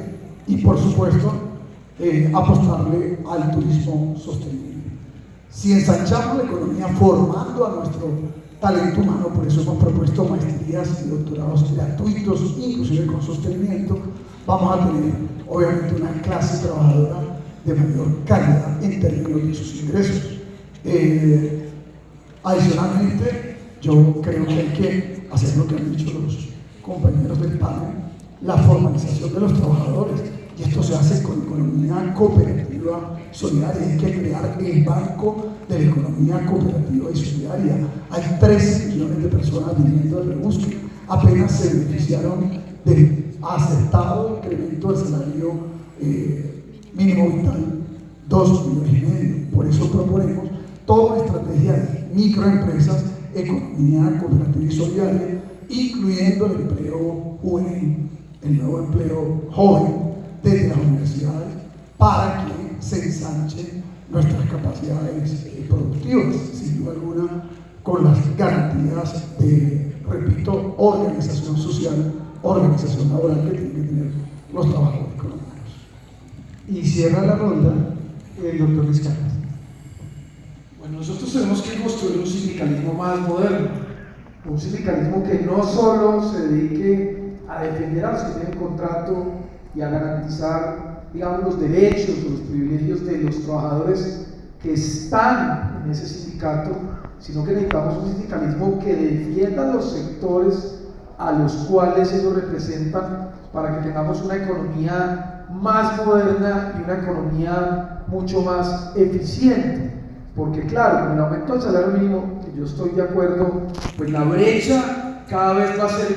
y, por supuesto, apostarle al turismo sostenible. Si ensanchamos la economía formando a nuestro talento humano, por eso hemos propuesto maestrías y doctorados gratuitos, inclusive con sostenimiento, vamos a tener obviamente una clase trabajadora de mayor calidad en términos de sus ingresos. Adicionalmente, yo creo que hay que hacer lo que han dicho los compañeros del panel, la formalización de los trabajadores, y esto se hace con economía cooperativa solidaria. Hay que crear el banco de la economía cooperativa y solidaria. Hay 13 millones de personas viviendo del rebusque, apenas se beneficiaron del acertado incremento del salario mínimo vital, 2,5 millones. Por eso proponemos toda una estrategia de microempresas, economía cooperativa y solidaria, incluyendo el empleo juvenil, el nuevo empleo joven desde las universidades, para que se ensanchen nuestras capacidades productivas, sin duda alguna, con las garantías de, repito, organización social, organización laboral que tienen que tener los trabajadores colombianos. Y cierra la ronda el doctor Luis Carlos. Bueno, nosotros tenemos que construir un sindicalismo más moderno, un sindicalismo que no solo se dedique a defender a los que tienen contrato y a garantizar, digamos, los derechos o los privilegios de los trabajadores que están en ese sindicato, sino que necesitamos un sindicalismo que defienda los sectores a los cuales ellos representan, para que tengamos una economía más moderna y una economía mucho más eficiente. Porque claro, con el aumento del salario mínimo, que yo estoy de acuerdo, pues la brecha cada vez va a ser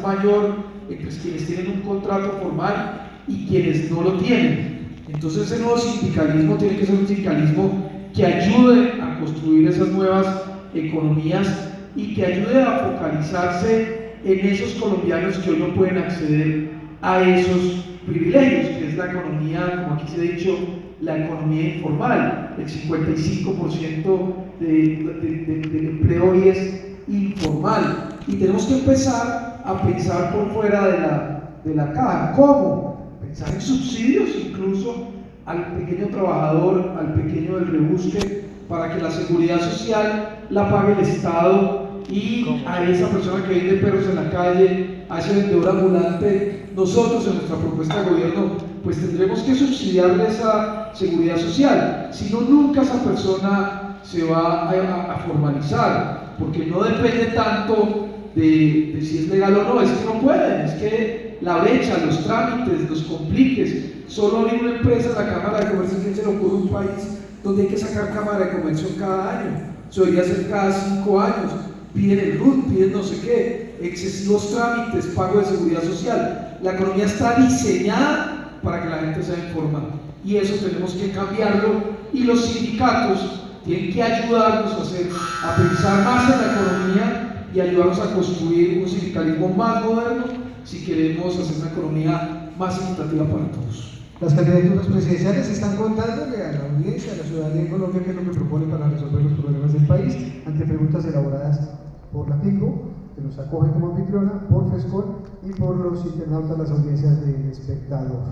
mayor entre quienes tienen un contrato formal y quienes no lo tienen. Entonces ese nuevo sindicalismo tiene que ser un sindicalismo que ayude a construir esas nuevas economías y que ayude a focalizarse en esos colombianos que hoy no pueden acceder a esos privilegios, que es la economía, como aquí se ha dicho, la economía informal. El 55% del empleo hoy es informal y tenemos que empezar a pensar por fuera de la caja. ¿Cómo? Pensar en subsidios incluso al pequeño trabajador, al pequeño del rebusque, para que la seguridad social la pague el Estado, y a esa persona que vende perros en la calle, a ese vendedor ambulante, nosotros en nuestra propuesta de gobierno pues tendremos que subsidiarle esa seguridad social, si no nunca esa persona se va a formalizar, porque no depende tanto de si es legal o no, es que no pueden, es que la brecha, los trámites, los compliques. Solo abrir una empresa en la Cámara de Comercio, ¿quién se le ocurre un país donde hay que sacar Cámara de Comercio cada año? Eso debería ser cada 5 años, piden el RUT, piden no sé qué, excesivos trámites, pago de seguridad social. La economía está diseñada para que la gente sea informada, y eso tenemos que cambiarlo, y los sindicatos tienen que ayudarnos a pensar más en la economía y ayudarnos a construir un sindicalismo más moderno si queremos hacer una economía más equitativa para todos. Las candidaturas presidenciales están contándole a la audiencia, a la ciudadanía en Colombia, qué es lo que propone para resolver los problemas del país, ante preguntas elaboradas por la FINCO, que nos acoge como anfitriona, por FESCOL y por los internautas, las audiencias del espectador.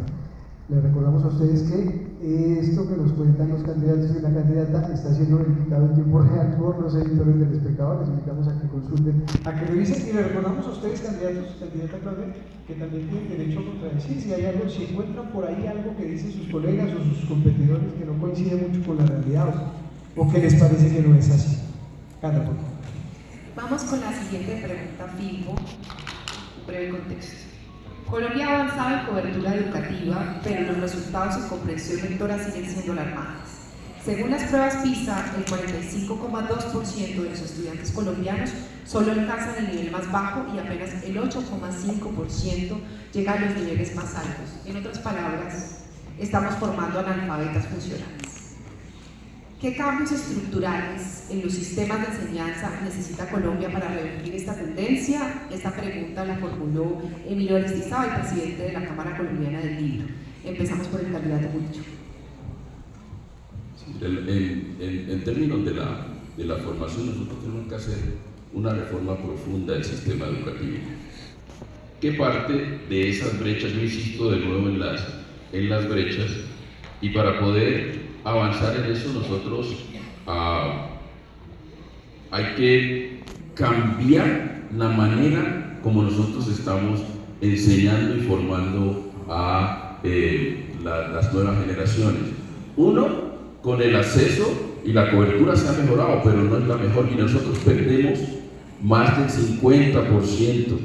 Les recordamos a ustedes que esto que nos cuentan los candidatos y la candidata está siendo verificado en tiempo real por los editores del espectador. Les invitamos a que consulten, a que revisen, y les recordamos a ustedes, candidatos, candidata Claudia, que también tienen derecho a contradecir si hay algo, si encuentran por ahí algo que dicen sus colegas o sus competidores que no coincide mucho con la realidad o que les parece que no es así. Cata, por favor. Vamos con la siguiente pregunta, Filpo. Un breve contexto. Colombia ha avanzado en cobertura educativa, pero los resultados en comprensión lectora siguen siendo alarmantes. Según las pruebas PISA, el 45,2% de los estudiantes colombianos solo alcanzan el nivel más bajo y apenas el 8,5% llega a los niveles más altos. En otras palabras, estamos formando analfabetas funcionales. ¿Qué cambios estructurales en los sistemas de enseñanza necesita Colombia para revertir esta tendencia? Esta pregunta la formuló Emilio Aristizábal, el presidente de la Cámara Colombiana del Libro. Empezamos por el candidato Mucho. En términos de la formación, nosotros tenemos que hacer una reforma profunda del sistema educativo. ¿Qué parte de esas brechas? Yo insisto de nuevo en las brechas, y para poder avanzar en eso nosotros hay que cambiar la manera como nosotros estamos enseñando y formando a las nuevas generaciones. Uno, con el acceso y la cobertura se ha mejorado, pero no es la mejor, y nosotros perdemos más del 50%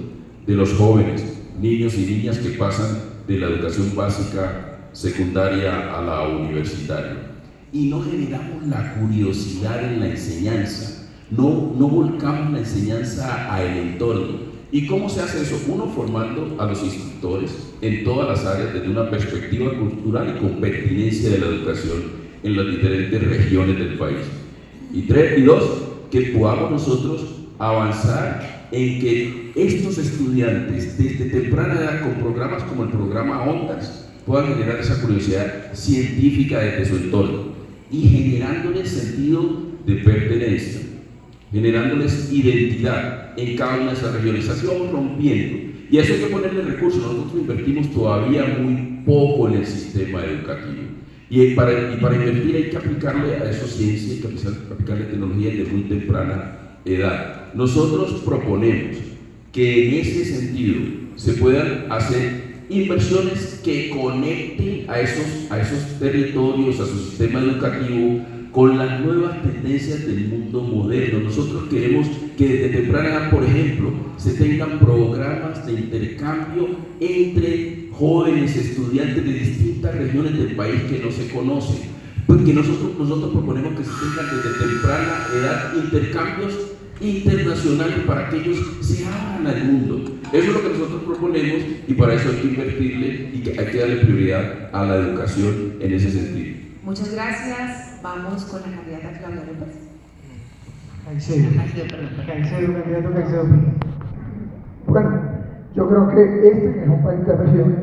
de los jóvenes, niños y niñas que pasan de la educación básica secundaria a la universitaria, y no generamos la curiosidad en la enseñanza, no volcamos la enseñanza al entorno. ¿Y cómo se hace eso? Uno, formando a los instructores en todas las áreas desde una perspectiva cultural y con pertinencia de la educación en las diferentes regiones del país. Y dos, que podamos nosotros avanzar en que estos estudiantes desde temprana edad, con programas como el programa Ondas, puedan generar esa curiosidad científica desde su entorno y generándoles sentido de pertenencia, generándoles identidad en cada una de esas regiones. Así vamos rompiendo, y a eso hay que ponerle recursos. Nosotros invertimos todavía muy poco en el sistema educativo, y para invertir hay que aplicarle a eso ciencia, hay que aplicarle tecnología desde muy temprana edad. Nosotros proponemos que en ese sentido se puedan hacer inversiones que conecten a esos territorios, a su sistema educativo, con las nuevas tendencias del mundo moderno. Nosotros queremos que desde temprana edad, por ejemplo, se tengan programas de intercambio entre jóvenes estudiantes de distintas regiones del país que no se conocen, porque nosotros proponemos que se tengan desde temprana edad intercambios internacionales para que ellos se abran al mundo. Eso es lo que nosotros proponemos, y para eso hay que invertirle y hay que darle prioridad a la educación en ese sentido. Muchas gracias. Vamos con la candidata Claudia López. Caicedo. Bueno, yo creo que que es un país de regiones,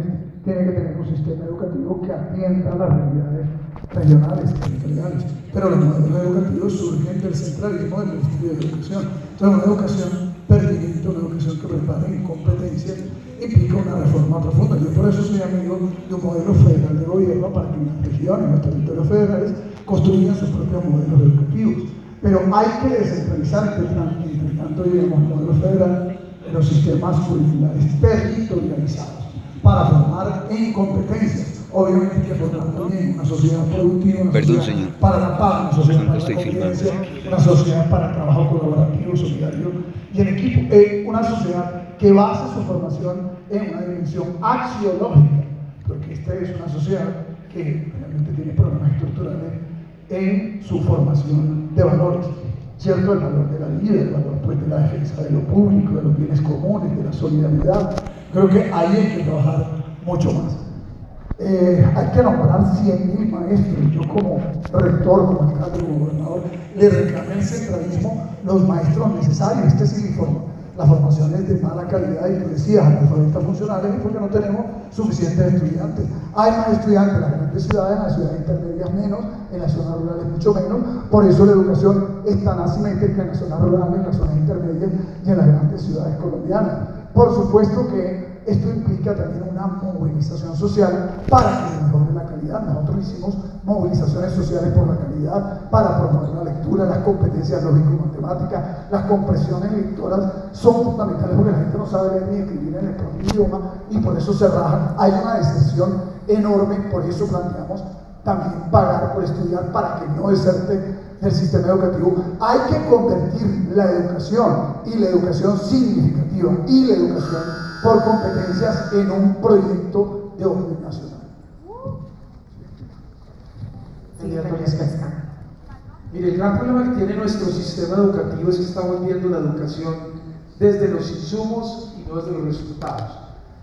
tiene que tener un sistema educativo que atienda a las realidades regionales, territoriales, pero los modelos educativos surgen del centralismo del Ministerio de Educación. Entonces, una educación pertinente, una educación que prepare en competencia, implica una reforma profunda. Yo por eso soy amigo de un modelo federal de gobierno para que las regiones, los territorios federales, construyan sus propios modelos educativos. Pero hay que descentralizar, entre tanto, digamos, el modelo federal en los sistemas curriculares territorializados para formar en competencias. Obviamente hay que formar también una sociedad productiva, una sociedad para la paz, una sociedad para la convivencia, una sociedad para el trabajo colaborativo, solidario y en equipo. Una sociedad que base su formación en una dimensión axiológica, porque esta es una sociedad que realmente tiene problemas estructurales en su formación de valores, ¿cierto? El valor de la vida, el valor pues, de la defensa de lo público, de los bienes comunes, de la solidaridad. Creo que ahí hay que trabajar mucho más. Hay que nombrar 100.000 maestros. Yo como rector, como alcalde, como gobernador, le reclamé al centralismo los maestros necesarios. Este es el informe. Las formaciones de mala calidad, y tú decías, analfabetas funcionales, y porque no tenemos suficientes estudiantes. Hay más estudiantes en las grandes ciudades, en las ciudades intermedias menos, en las zonas rurales mucho menos. Por eso la educación es tan asimétrica en las zonas rurales, en las zonas intermedias y en las grandes ciudades colombianas. Por supuesto que esto implica también una movilización social para que se mejore la calidad. Nosotros hicimos movilizaciones sociales por la calidad, para promover la lectura, las competencias lógico-matemáticas, las compresiones lectoras son fundamentales porque la gente no sabe leer ni escribir en el propio idioma y por eso se rajan. Hay una deserción enorme, por eso planteamos también pagar por estudiar para que no deserte del sistema educativo. Hay que convertir la educación y la educación significativa y la educación por competencias en un proyecto de orden nacional. Mire, el gran problema que tiene nuestro sistema educativo es que estamos viendo la educación desde los insumos y no desde los resultados.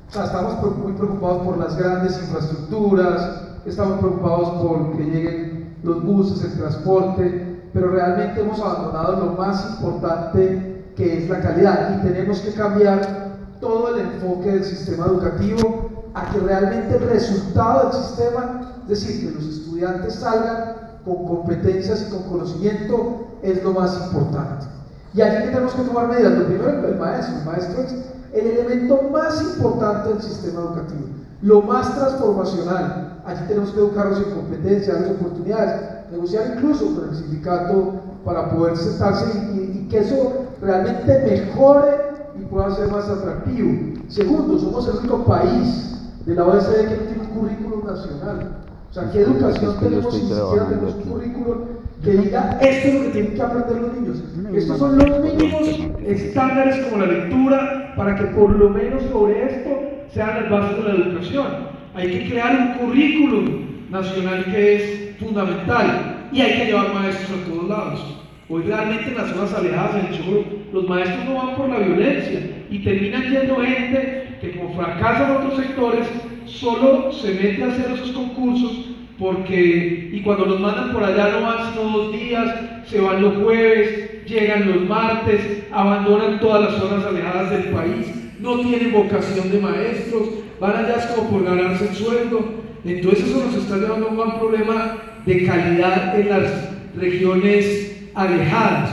O sea, estamos muy preocupados por las grandes infraestructuras, estamos preocupados por que lleguen los buses, el transporte, pero realmente hemos abandonado lo más importante, que es la calidad, y tenemos que cambiar todo el enfoque del sistema educativo a que realmente el resultado del sistema, es decir, que los estudiantes salgan con competencias y con conocimiento, es lo más importante. Y allí tenemos que tomar medidas. Lo primero, el maestro es el elemento más importante del sistema educativo, lo más transformacional. Allí tenemos que educarnos en competencias, en oportunidades, negociar incluso con el sindicato para poder sentarse y que eso realmente mejore y pueda ser más atractivo. Segundo, somos el único país de la OECD que no tiene un currículum nacional. O sea, ¿qué educación tenemos si siquiera tenemos un currículum que diga esto es lo que tienen que aprender los niños? Estos son los mínimos estándares como la lectura, para que por lo menos sobre esto sean las bases de la educación. Hay que crear un currículum nacional que es fundamental, y hay que llevar maestros a todos lados. Hoy realmente en las zonas alejadas del Chocó, los maestros no van por la violencia y terminan yendo gente que, como fracasa en otros sectores, solo se mete a hacer esos concursos y cuando los mandan por allá no van sino 2 días, se van los jueves, llegan los martes, abandonan todas las zonas alejadas del país, no tienen vocación de maestros, van allá es como por ganarse el sueldo. Entonces eso nos está llevando a un gran problema de calidad en las regiones alejadas.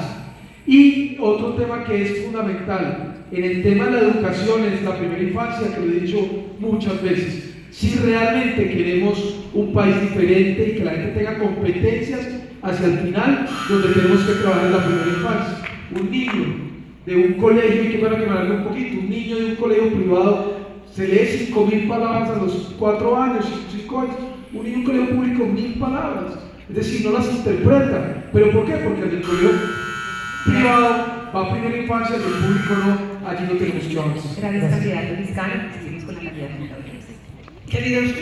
Y otro tema que es fundamental en el tema de la educación, en la primera infancia, que lo he dicho muchas veces, si realmente queremos un país diferente y que la gente tenga competencias hacia el final, donde tenemos que trabajar en la primera infancia. Un niño de un colegio, y que para que me haga un poquito, un niño de un colegio privado se lee 5.000 palabras a los 4 años, 5 años. Un niño de un colegio público 1.000 palabras, es decir, no las interpreta. ¿Pero por qué? Porque el colegio privado va a primera infancia, el público no, allí no tenemos que avanzar. Gracias, candidato Vizcano. Seguimos con la candidata. Queridos,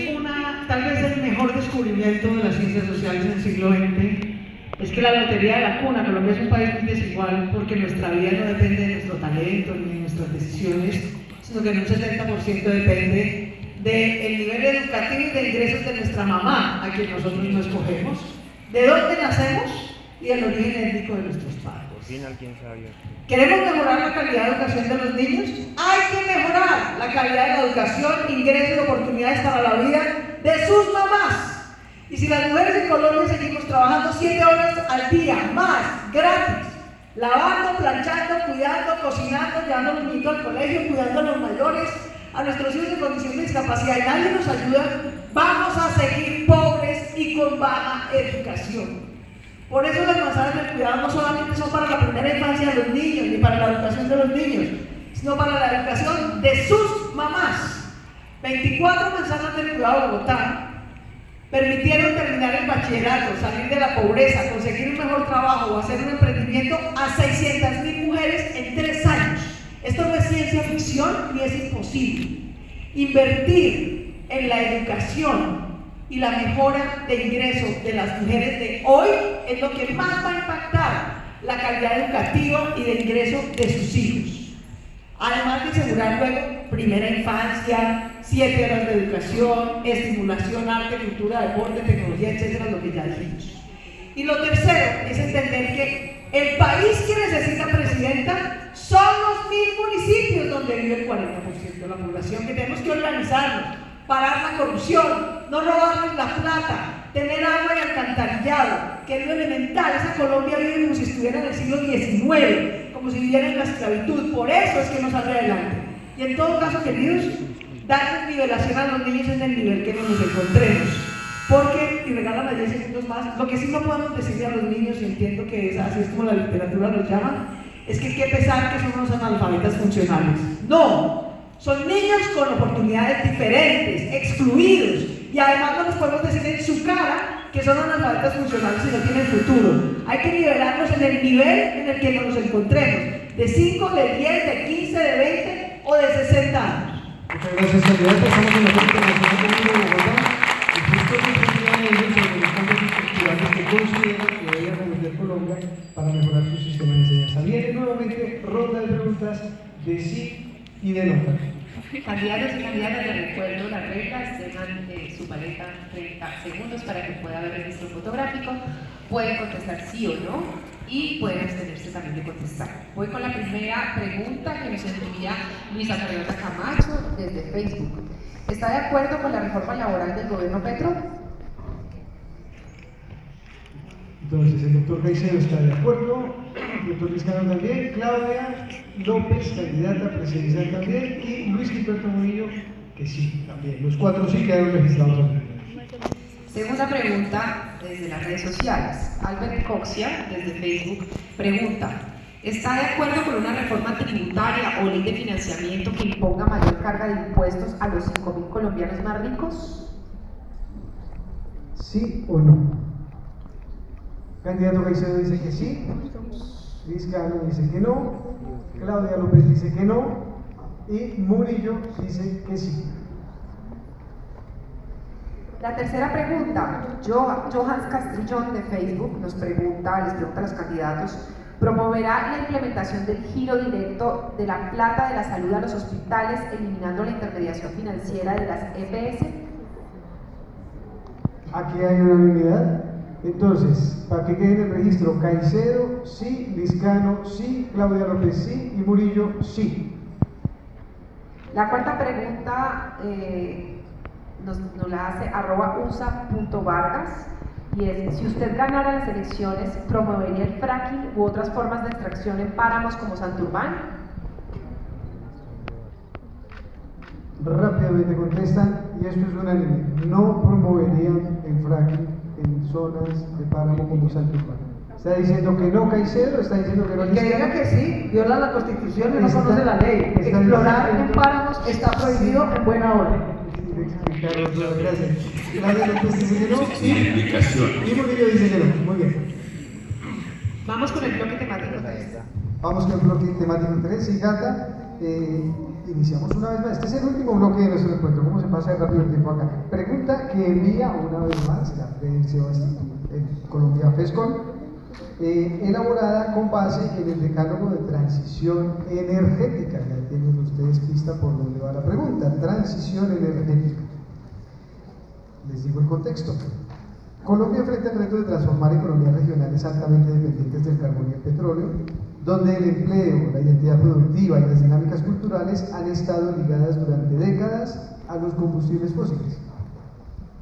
tal vez el mejor descubrimiento de las ciencias sociales en el siglo XX es que la lotería de la cuna, Colombia es un país muy desigual porque nuestra vida no depende de nuestro talento ni de nuestras decisiones, sino que en un 70% depende del nivel educativo y de ingresos de nuestra mamá, a quien nosotros no escogemos, de dónde nacemos y el origen étnico de nuestros padres. ¿Queremos mejorar la calidad de educación de los niños? Hay que mejorar la calidad de la educación, ingresos y oportunidades para la vida de sus mamás. Y si las mujeres en Colombia seguimos trabajando 7 horas al día, más, gratis, lavando, planchando, cuidando, cocinando, llevando a los niños al colegio, cuidando a los mayores, a nuestros hijos en condición de discapacidad, y nadie nos ayuda, vamos a seguir pobres y con baja educación. Por eso las manzanas del cuidado no solamente son para la primera infancia de los niños, ni para la educación de los niños, sino para la educación de sus mamás. 24 manzanas del cuidado de Bogotá permitieron terminar el bachillerato, salir de la pobreza, conseguir un mejor trabajo o hacer un emprendimiento a 600.000 mujeres en 3 años. Esto no es ciencia ficción ni es imposible. Invertir en la educación y la mejora de ingresos de las mujeres de hoy es lo que más va a impactar la calidad educativa y de ingreso de sus hijos. Además de asegurar luego primera infancia, 7 horas de educación, estimulación, arte, cultura, deporte, tecnología, etcétera, lo que ya dijimos. Y lo tercero es entender que el país que necesita presidenta son los 1.000 municipios donde vive el 40% de la población, que tenemos que organizarnos, parar la corrupción, no robarles la plata, tener agua y alcantarillado, que es lo elemental. Esa Colombia vive como si estuviera en el siglo XIX, como si viviera en la esclavitud. Por eso es que no sale adelante. Y en todo caso, queridos, darles nivelación a los niños en el nivel que nos encontremos. Porque, y regálame 10 segundos más, lo que sí no podemos decirle a los niños, y entiendo que así es como la literatura los llama, es que hay que pensar que son unos analfabetas funcionales. No, son niños con oportunidades diferentes, excluidos, y además no les podemos decir en su cara que son analfabetas funcionales y no tienen futuro. Hay que nivelarlos en el nivel en el que nos encontremos, de 5, de 10, de 15, de 20 o de 60 años. Muchas gracias, candidato. Estamos en la Corte Nacional de Bogotá. Y justo hoy en día ellos sobre los cambios estructurales que consideran que debe acometer Colombia. preguntas de sí y de no. Candidatos y candidatas, les recuerdo las reglas, tengan su paleta 30 segundos para que pueda haber registro fotográfico, pueden contestar sí o no y pueden abstenerse también de contestar. Voy con la primera pregunta que nos envía Luisa Carlota Camacho desde Facebook. ¿Está de acuerdo con la reforma laboral del gobierno Petro? Entonces, el doctor Caicedo está de acuerdo, el doctor Liscano también, Claudia López, candidata presidencial también, y Luis Gilberto Murillo, que sí, también. Los 4 sí quedaron registrados también. Segunda pregunta desde las redes sociales. Albert Coxia, desde Facebook, pregunta: ¿está de acuerdo con una reforma tributaria o ley de financiamiento que imponga mayor carga de impuestos a los 5.000 colombianos más ricos? ¿Sí o no? Candidato Caicedo dice que sí, Liscano dice que no, Claudia López dice que no y Murillo dice que sí. La tercera pregunta, Johans Castrillón de Facebook les pregunta a los candidatos: ¿promoverá la implementación del giro directo de la plata de la salud a los hospitales, eliminando la intermediación financiera de las EPS? Aquí hay unanimidad. Entonces, para que quede en el registro, Caicedo sí, Liscano sí, Claudia López sí y Murillo sí. La cuarta pregunta nos la hace @usa.vargas y es: si usted ganara las elecciones, ¿promovería el fracking u otras formas de extracción en páramos como Santurbán? Rápidamente contestan, y esto es unánime: no promoverían el fracking en zonas de páramo como Santurbán. ¿Está diciendo que no Caicedo? ¿Está diciendo que no? Que diga que sí, viola la Constitución y no conoce la ley. Explorar en páramos está prohibido en buena hora. Gracias. Claudia López dice que no Sin explicación. y Murillo dice que no. Muy bien. Vamos con el bloque temático 3. Vamos con el bloque temático 3. Sí, Gata. Iniciamos una vez más. Este es el último bloque de nuestro encuentro. ¿Cómo se pasa rápido el tiempo acá? Pregunta que envía una vez más la Colombia FESCOL, elaborada con base en el decálogo de transición energética. Ya tienen ustedes pista por dónde va la pregunta. Transición energética. Les digo el contexto. Colombia enfrenta el reto de transformar economías regionales altamente dependientes del carbón y el petróleo, donde el empleo, la identidad productiva y las dinámicas culturales han estado ligadas durante décadas a los combustibles fósiles.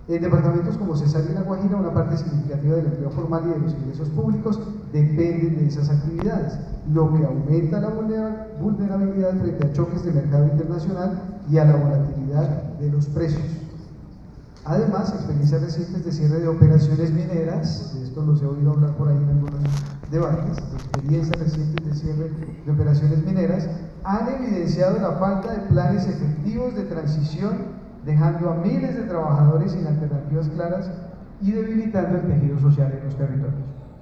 En departamentos como Cesar y La Guajira, una parte significativa del empleo formal y de los ingresos públicos dependen de esas actividades, lo que aumenta la vulnerabilidad frente a choques de mercado internacional y a la volatilidad de los precios. Además, experiencias recientes de cierre de operaciones mineras, de esto los he oído hablar por ahí en algunos debates, experiencias recientes de cierre de operaciones mineras, han evidenciado la falta de planes efectivos de transición, dejando a miles de trabajadores sin alternativas claras y debilitando el tejido social en los territorios.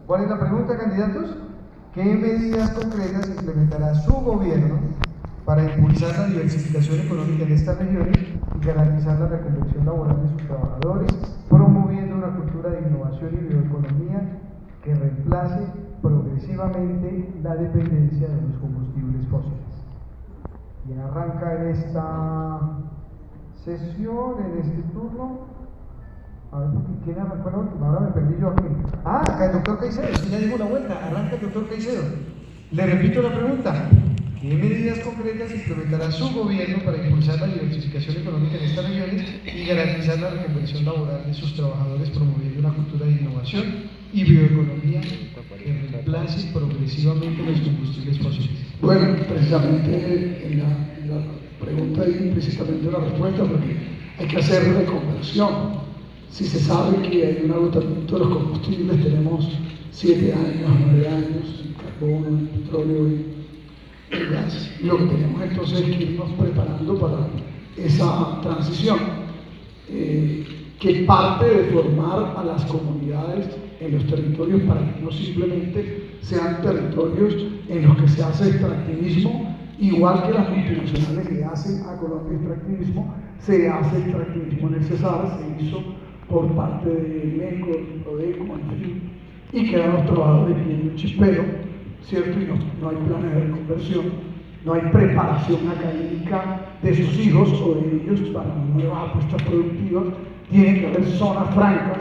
¿Cuál es la pregunta, candidatos? ¿Qué medidas concretas implementará su gobierno para impulsar la diversificación económica en estas regiones y garantizar la reconversión laboral de sus trabajadores, promoviendo una cultura de innovación y bioeconomía que reemplace progresivamente la dependencia de los combustibles fósiles? ¿Quién arranca en esta sesión, en este turno? A ver, ¿quién arrancó la última? Ahora me perdí yo aquí. Ah, acá el doctor Caicedo, es que ya dimos la vuelta. Arranca el doctor Caicedo. Le repito la pregunta: ¿qué medidas concretas implementará su gobierno para impulsar la diversificación económica en estas regiones y garantizar la reconversión laboral de sus trabajadores, promoviendo una cultura de innovación y bioeconomía que reemplace progresivamente los combustibles fósiles? Bueno, precisamente en la pregunta hay implícitamente una respuesta, porque hay que hacer reconversión. Si se sabe que hay un agotamiento de los combustibles, tenemos 7 años, 9 años, en carbono, en petróleo y el gas. Lo que tenemos entonces es que irnos preparando para esa transición, que parte de formar a las comunidades en los territorios para que no simplemente sean territorios en los que se hace extractivismo, igual que las multinacionales le hacen a Colombia extractivismo, se hace extractivismo en el Cesar, se hizo por parte de Elenco, Prodeco, en fin, y quedan los trabajadores pidiendo un chispeo, ¿cierto? Y no hay planes de reconversión. no hay preparación académica de sus hijos o de ellos para nuevas apuestas productivas. Tienen que haber zonas francas,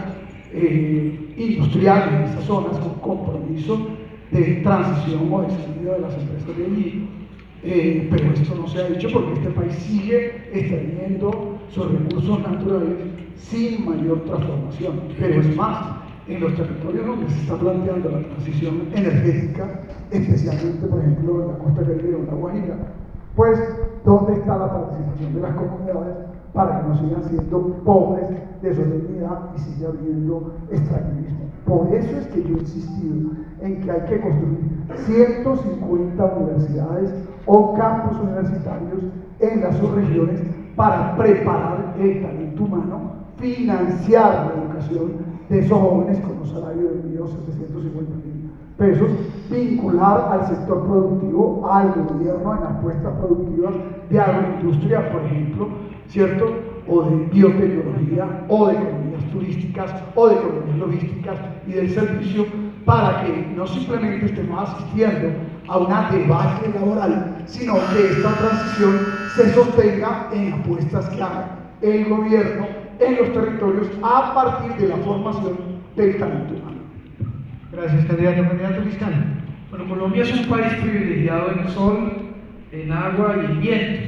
industriales en esas zonas, con compromiso de transición o de salida de las empresas de allí. Pero esto no se ha hecho porque este país sigue extrayendo sus recursos naturales sin mayor transformación. Pero es más, en los territorios donde se está planteando la transición energética, especialmente, por ejemplo, en la costa caribe o en la Guajira, pues, ¿dónde está la participación de las comunidades para que no sigan siendo pobres de solemnidad y siga habiendo extractivismo? Por eso es que yo he insistido en que hay que construir 150 universidades o campus universitarios en las subregiones para preparar el talento humano, financiar la educación de esos jóvenes con un salario de 1.750.000 pesos, vincular al sector productivo, al gobierno en apuestas productivas de agroindustria, por ejemplo, ¿cierto? O de biotecnología, o de economías turísticas, o de economías logísticas y del servicio, para que no simplemente estemos asistiendo a una debacle laboral, sino que esta transición se sostenga en apuestas que haga el gobierno en los territorios a partir de la formación del talento humano. Gracias, candidato. Candidato Liscano. Bueno, Colombia es un país privilegiado en sol, en agua y en viento.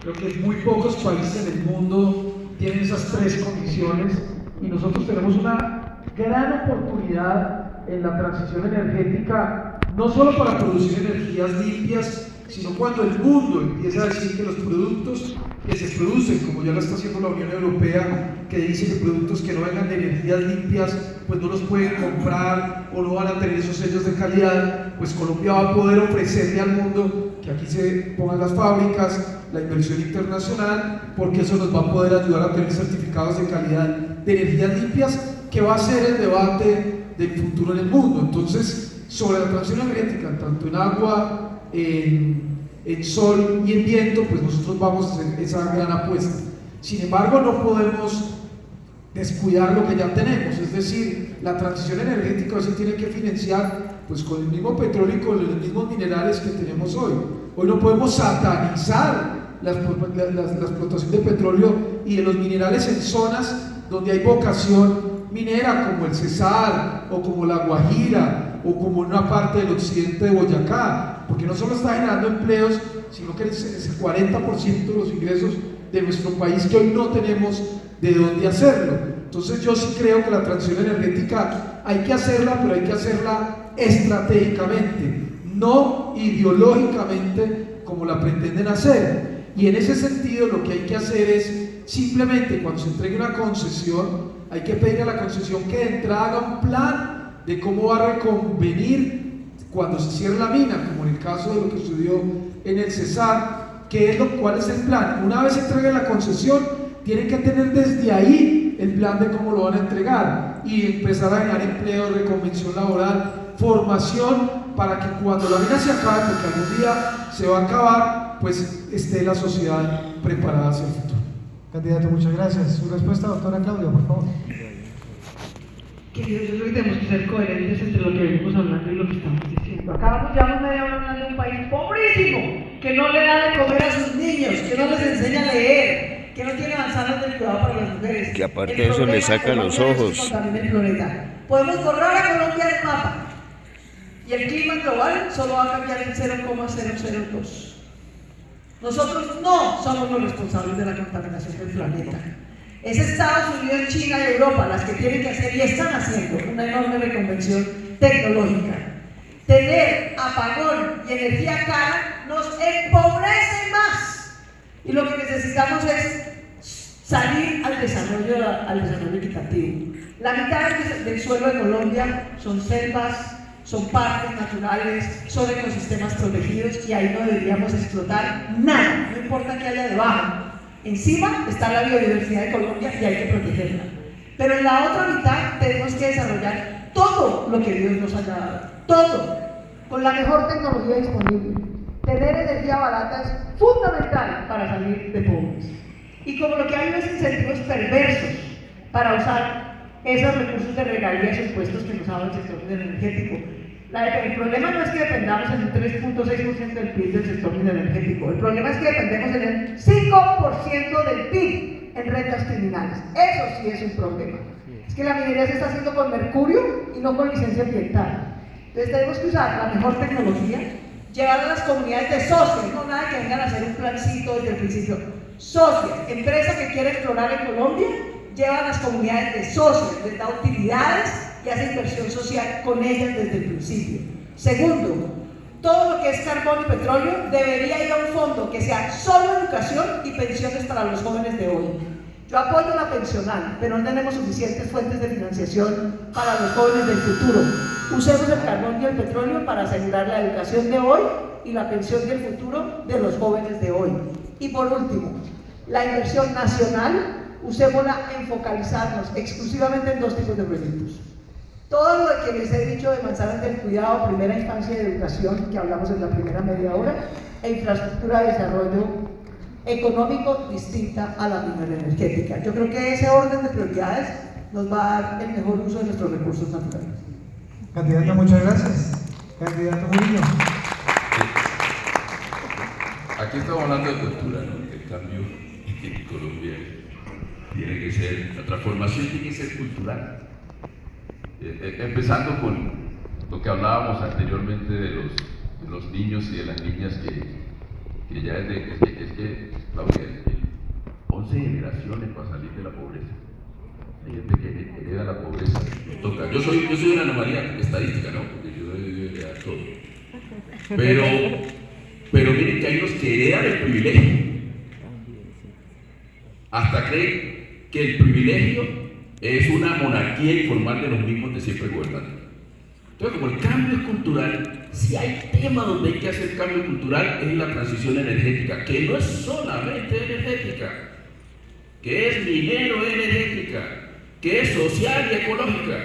Creo que muy pocos países en el mundo tienen esas tres condiciones y nosotros tenemos una gran oportunidad en la transición energética, no solo para producir energías limpias, sino cuando el mundo empieza a decir que los productos que se producen, como ya lo está haciendo la Unión Europea, que dice que productos que no vengan de energías limpias, pues no los pueden comprar o no van a tener esos sellos de calidad, pues Colombia va a poder ofrecerle al mundo que aquí se pongan las fábricas, la inversión internacional, porque eso nos va a poder ayudar a tener certificados de calidad de energías limpias, que va a ser el debate del futuro en el mundo. Entonces, sobre la transición energética, tanto en agua, en sol y en viento, pues nosotros vamos a hacer esa gran apuesta. Sin embargo, no podemos descuidar lo que ya tenemos, es decir, la transición energética se tiene que financiar pues con el mismo petróleo y con los mismos minerales que tenemos hoy. Hoy no podemos satanizar la explotación de petróleo y de los minerales en zonas donde hay vocación minera, como el Cesar o como la Guajira o como una parte del occidente de Boyacá, porque no solo está generando empleos, sino que es el 40% de los ingresos de nuestro país que hoy no tenemos de dónde hacerlo. Entonces yo sí creo que la transición energética hay que hacerla, pero hay que hacerla estratégicamente, no ideológicamente como la pretenden hacer. Y en ese sentido lo que hay que hacer es simplemente cuando se entregue una concesión, hay que pedir a la concesión que de entrada haga un plan de cómo va a reconvenir cuando se cierre la mina, como en el caso de lo que sucedió en el Cesar. ¿Cuál es el plan? Una vez se entregue la concesión, tienen que tener desde ahí el plan de cómo lo van a entregar y empezar a generar empleo, reconvención laboral, formación, para que cuando la mina se acabe, porque algún día se va a acabar, pues esté la sociedad preparada hacia el futuro. Candidato, muchas gracias. Su respuesta, doctora Claudia, por favor. Queridos, yo creo que tenemos que ser coherentes entre lo que venimos hablando y lo que estamos diciendo. Acabamos ya media hora hablando de un país pobrísimo, que no le da de comer a sus niños, que no les enseña a leer, que no tiene manzanas del cuidado para las mujeres. Que aparte de eso le saca los ojos. Podemos borrar a Colombia del mapa y el clima global solo va a cambiar en 0,002. Nosotros no somos los responsables de la contaminación del planeta. Es Estados Unidos, China y Europa las que tienen que hacer y están haciendo una enorme reconversión tecnológica. Tener apagón y energía cara nos empobrece más. Y lo que necesitamos es salir al desarrollo equitativo. La mitad del suelo de Colombia son selvas, son parques naturales, son ecosistemas protegidos y ahí no deberíamos explotar nada, no importa qué haya debajo. Encima está la biodiversidad de Colombia y hay que protegerla. Pero en la otra mitad tenemos que desarrollar todo lo que Dios nos haya dado, todo, con la mejor tecnología disponible. Tener energía barata es fundamental para salir de pobres. Y como lo que hay es incentivos perversos para usar esos recursos de regalías e impuestos que nos ha dado el sector energético, El problema no es que dependamos en un 3.6% del PIB del sector energético, el problema es que dependemos en el 5% del PIB en rentas criminales. Eso sí es un problema. Es que la minería se está haciendo con mercurio y no con licencia ambiental. Entonces tenemos que usar la mejor tecnología, llevar a las comunidades de socios, no nada que vengan a hacer un plancito desde el principio. Socios, empresa que quiere explorar en Colombia, lleva a las comunidades de socios, les da utilidades y hace inversión social con ellas desde el principio. Segundo, todo lo que es carbón y petróleo debería ir a un fondo que sea solo educación y pensiones para los jóvenes de hoy. Yo apoyo la pensional, pero no tenemos suficientes fuentes de financiación para los jóvenes del futuro. Usemos el carbón y el petróleo para asegurar la educación de hoy y la pensión del futuro de los jóvenes de hoy. Y por último, la inversión nacional, usémosla en focalizarnos exclusivamente en dos tipos de proyectos. Todo lo que les he dicho de manzanas del cuidado, primera infancia y educación, que hablamos en la primera media hora, e infraestructura de desarrollo económico distinta a la minería energética. Yo creo que ese orden de prioridades nos va a dar el mejor uso de nuestros recursos naturales. Candidata, muchas gracias. Candidato Murillo. Aquí estamos hablando de cultura, ¿no? El cambio en Colombia tiene que ser, la transformación tiene que ser cultural. Empezando con lo que hablábamos anteriormente de los niños y de las niñas que ya es que, Claudia, 11 generaciones para salir de la pobreza. Hay gente que hereda la pobreza, nos toca. Yo soy una anomalía estadística, ¿no? Porque yo he heredado todo. Pero miren que hay unos que heredan el privilegio. Hasta creen que el privilegio es una monarquía informal de los mismos de siempre gobernando. Entonces, como el cambio es cultural, si hay tema donde hay que hacer cambio cultural es la transición energética, que no es solamente energética, que es minero energética, que es social y ecológica.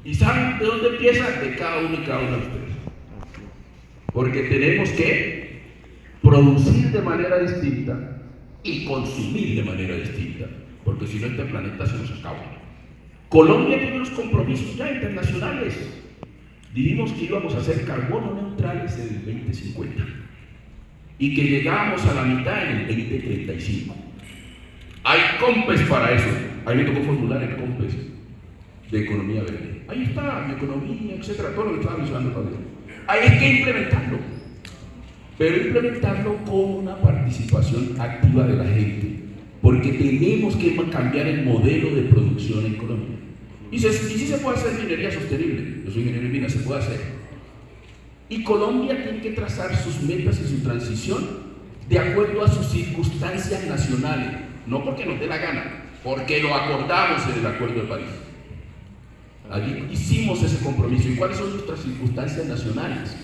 ¿Y saben de dónde empieza? De cada uno y cada uno de ustedes. Porque tenemos que producir de manera distinta y consumir de manera distinta, porque si no este planeta se nos acaba. Colombia tiene unos compromisos ya internacionales. Dijimos que íbamos a ser carbono neutrales en el 2050 y que llegábamos a la mitad en el 2035. Hay COMPES para eso. A mí me tocó formular el COMPES de economía verde. Ahí está, economía, etcétera, todo lo que estaba mencionando todavía. Hay que implementarlo, pero implementarlo con una participación activa de la gente, porque tenemos que cambiar el modelo de producción en Colombia. Y sí se puede hacer minería sostenible. Yo soy ingeniero en minas, se puede hacer. Y Colombia tiene que trazar sus metas y su transición de acuerdo a sus circunstancias nacionales, no porque nos dé la gana, porque lo acordamos en el Acuerdo de París. Allí hicimos ese compromiso. ¿Y cuáles son nuestras circunstancias nacionales?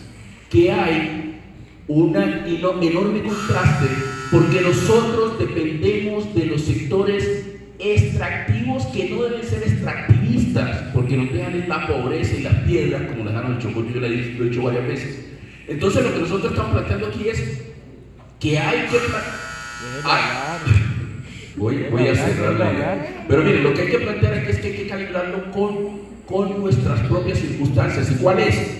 Que hay un enorme contraste, porque nosotros dependemos de los sectores extractivos que no deben ser extractivistas, porque nos dejan en la pobreza y las piedras, como le dejaron el Chocó, yo lo he dicho varias veces. Entonces lo que nosotros estamos planteando aquí es que hay que... Voy a cerrar la idea. Pero miren, lo que hay que plantear aquí es que hay que calibrarlo con nuestras propias circunstancias. ¿Y cuál es?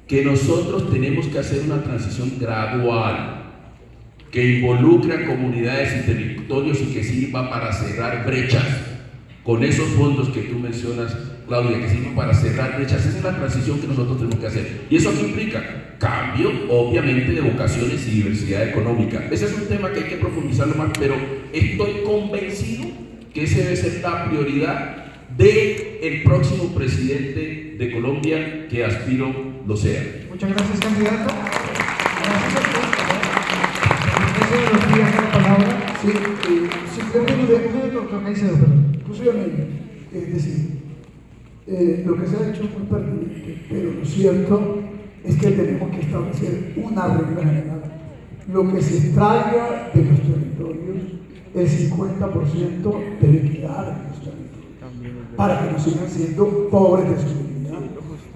Que nosotros tenemos que hacer una transición gradual, que involucre a comunidades y territorios y que sirva para cerrar brechas. Con esos fondos que tú mencionas, Claudia, que sirvan para cerrar brechas. Esa es la transición que nosotros tenemos que hacer. ¿Y eso qué implica? Cambio, obviamente, de vocaciones y diversidad económica. Ese es un tema que hay que profundizarlo más, pero estoy convencido que ese debe ser la prioridad del próximo presidente de Colombia, que aspiro lo sea. Muchas gracias, candidato. Sí, exclusivamente, es decir, lo que se ha dicho es muy pertinente, pero lo cierto es que tenemos que establecer una regla general. Lo que se extraiga de los territorios, el 50% debe quedar en los territorios, para que no sigan siendo pobres de su dignidad.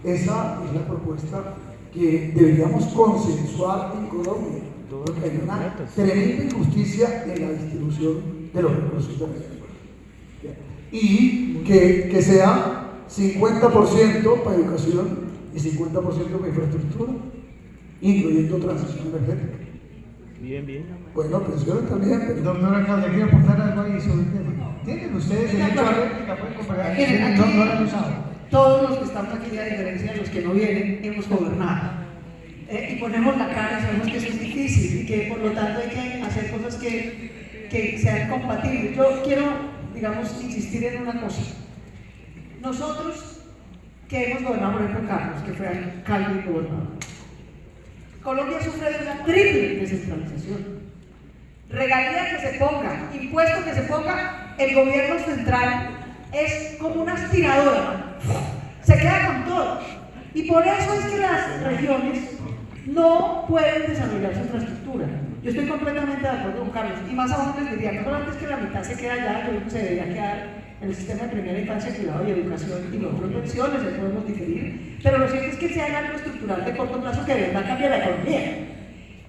Esa es la propuesta que deberíamos consensuar en Colombia, porque hay una tremenda injusticia en la distribución de los recursos de reserva. Y que sea 50% para educación y 50% para infraestructura, incluyendo transición energética. Bien. Bueno, pensiones también, pero Doctor alcalde, ¿quiere aportar algo ahí sobre el tema? ¿Tienen ustedes derecho a réplica? Pueden comparar. Miren, No aquí, lo han usado. todos los que estamos aquí, a diferencia de los que no vienen, hemos gobernado. Y ponemos la cara y sabemos que eso es difícil y que por lo tanto hay que hacer cosas que sean compatibles. Yo quiero, digamos, insistir en una cosa. Nosotros que hemos gobernado, por ejemplo, Carlos, que fue alcalde y gobernador, Colombia sufre de una triple descentralización. Regalía que se ponga, impuesto que se ponga, el gobierno central es como una aspiradora, se queda con todo. Y por eso es que las regiones no pueden desarrollar su infraestructura. Yo estoy completamente de acuerdo con Carlos, y más aún les diría, no solamente es que la mitad se queda allá, yo creo que se debería quedar en el sistema de primera infancia, cuidado y educación, y lo otro pensiones, ahí podemos diferir, pero lo cierto es que sea algo estructural de corto plazo que de verdad cambie la economía.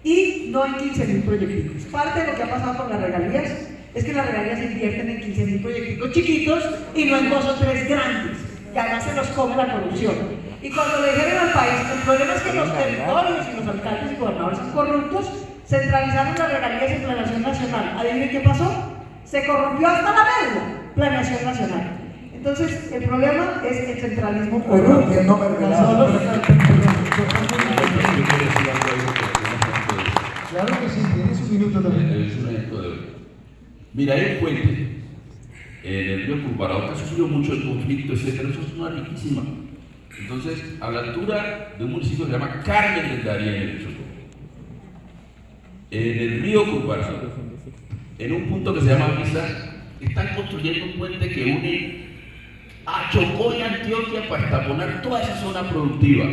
Y no en 15.000 proyecticos. Parte de lo que ha pasado con las regalías es que las regalías se invierten en 15.000 proyecticos chiquitos y no en 2 o 3 grandes, y además se los come la corrupción. Y cuando le dijeron al país, el problema es que los territorios y los alcaldes y gobernadores son corruptos, centralizaron las regalías en planeación nacional. ¿Adivinen qué pasó? Se corrompió hasta la médula, planeación nacional. Entonces, el problema es el centralismo corrupto. no mermelada. Claro que sí, tienes un minuto también. Es un ejemplo de... Mira, hay un puente en el río Curvarao que ha sufrido mucho el conflicto, etcétera. Eso es una riquísima. Entonces, a la altura de un municipio que se llama Carmen del Darién, en el Chocó, en el río Curvarao, en un punto que se llama Visa, están construyendo un puente que une a Chocó y Antioquia para taponar toda esa zona productiva.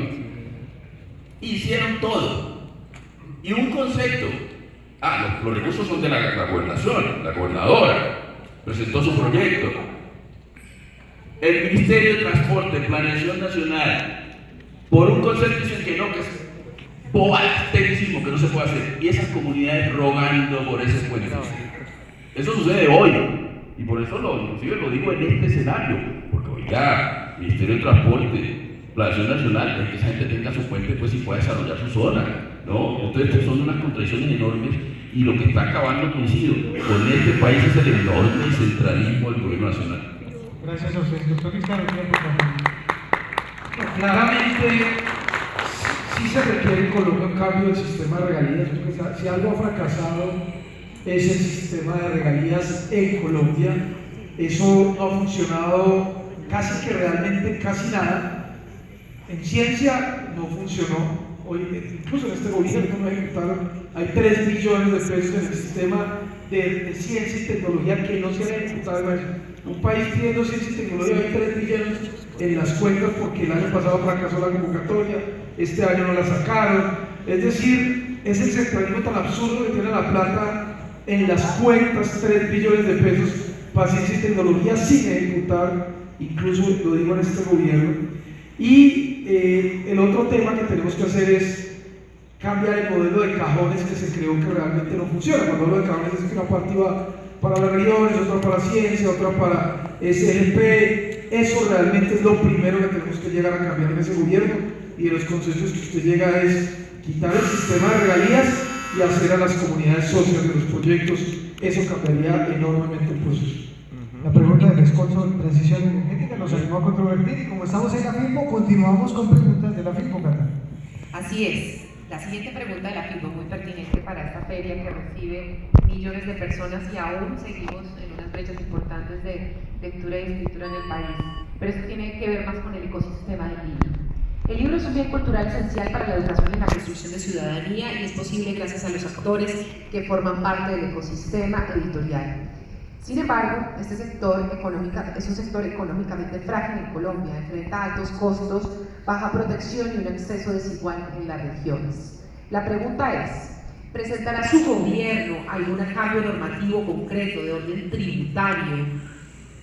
Hicieron todo. Y un concepto, los recursos son de la gobernación, la gobernadora presentó su proyecto. El Ministerio de Transporte, Planeación Nacional, por un concepto dicen que no, que es bobasterísimo, que no se puede hacer. Y esas comunidades rogando por ese puente. Eso sucede hoy. Y por eso inclusive lo digo en este escenario. Porque oiga, Ministerio de Transporte, Planeación Nacional, es que esa gente tenga su puente pues y pueda desarrollar su zona, ¿no? Entonces son unas contradicciones enormes y lo que está acabando, coincido, con este país es el enorme centralismo del gobierno nacional. Gracias a usted, doctor Vizcarra. Claramente, sí se requiere en Colombia un cambio del sistema de regalías, porque si algo ha fracasado es el sistema de regalías en Colombia. Eso no ha funcionado casi que realmente, casi nada. En ciencia no funcionó. Hoy, incluso en este gobierno no ejecutaron, hay 3 billones de pesos en el sistema de ciencia y tecnología que no se han ejecutado. Un país pidiendo ciencia y tecnología, hay 3 billones en las cuentas porque el año pasado fracasó la convocatoria, este año no la sacaron. Es decir, es el centralismo tan absurdo que tiene la plata en las cuentas, 3 billones de pesos para ciencia y tecnología sin ejecutar, incluso lo digo en este gobierno. Y el otro tema que tenemos que hacer es cambiar el modelo de cajones que se creó que realmente no funciona. Cuando hablo de cajones es que una parte va para las regiones, otra para ciencia, otra para SGP. Eso realmente es lo primero que tenemos que llegar a cambiar en ese gobierno, y de los consensos que usted llega es quitar el sistema de regalías y hacer a las comunidades socias de los proyectos. Eso cambiaría enormemente el proceso. La pregunta de FESCOL sobre transición energética nos animó a controvertir, y como estamos en la FIMPO, continuamos con preguntas de la FIMPO, Cata. Así es. La siguiente pregunta de la FIMPO, muy pertinente para esta feria que recibe millones de personas y aún seguimos en unas brechas importantes de lectura y escritura en el país. Pero esto tiene que ver más con el ecosistema del libro. El libro es un bien cultural esencial para la educación y la construcción de ciudadanía, y es posible gracias a los actores que forman parte del ecosistema editorial. Sin embargo, este sector es un sector económicamente frágil en Colombia, enfrenta altos costos, baja protección y un acceso desigual en las regiones. La pregunta es, ¿presentará su gobierno algún cambio normativo concreto de orden tributario,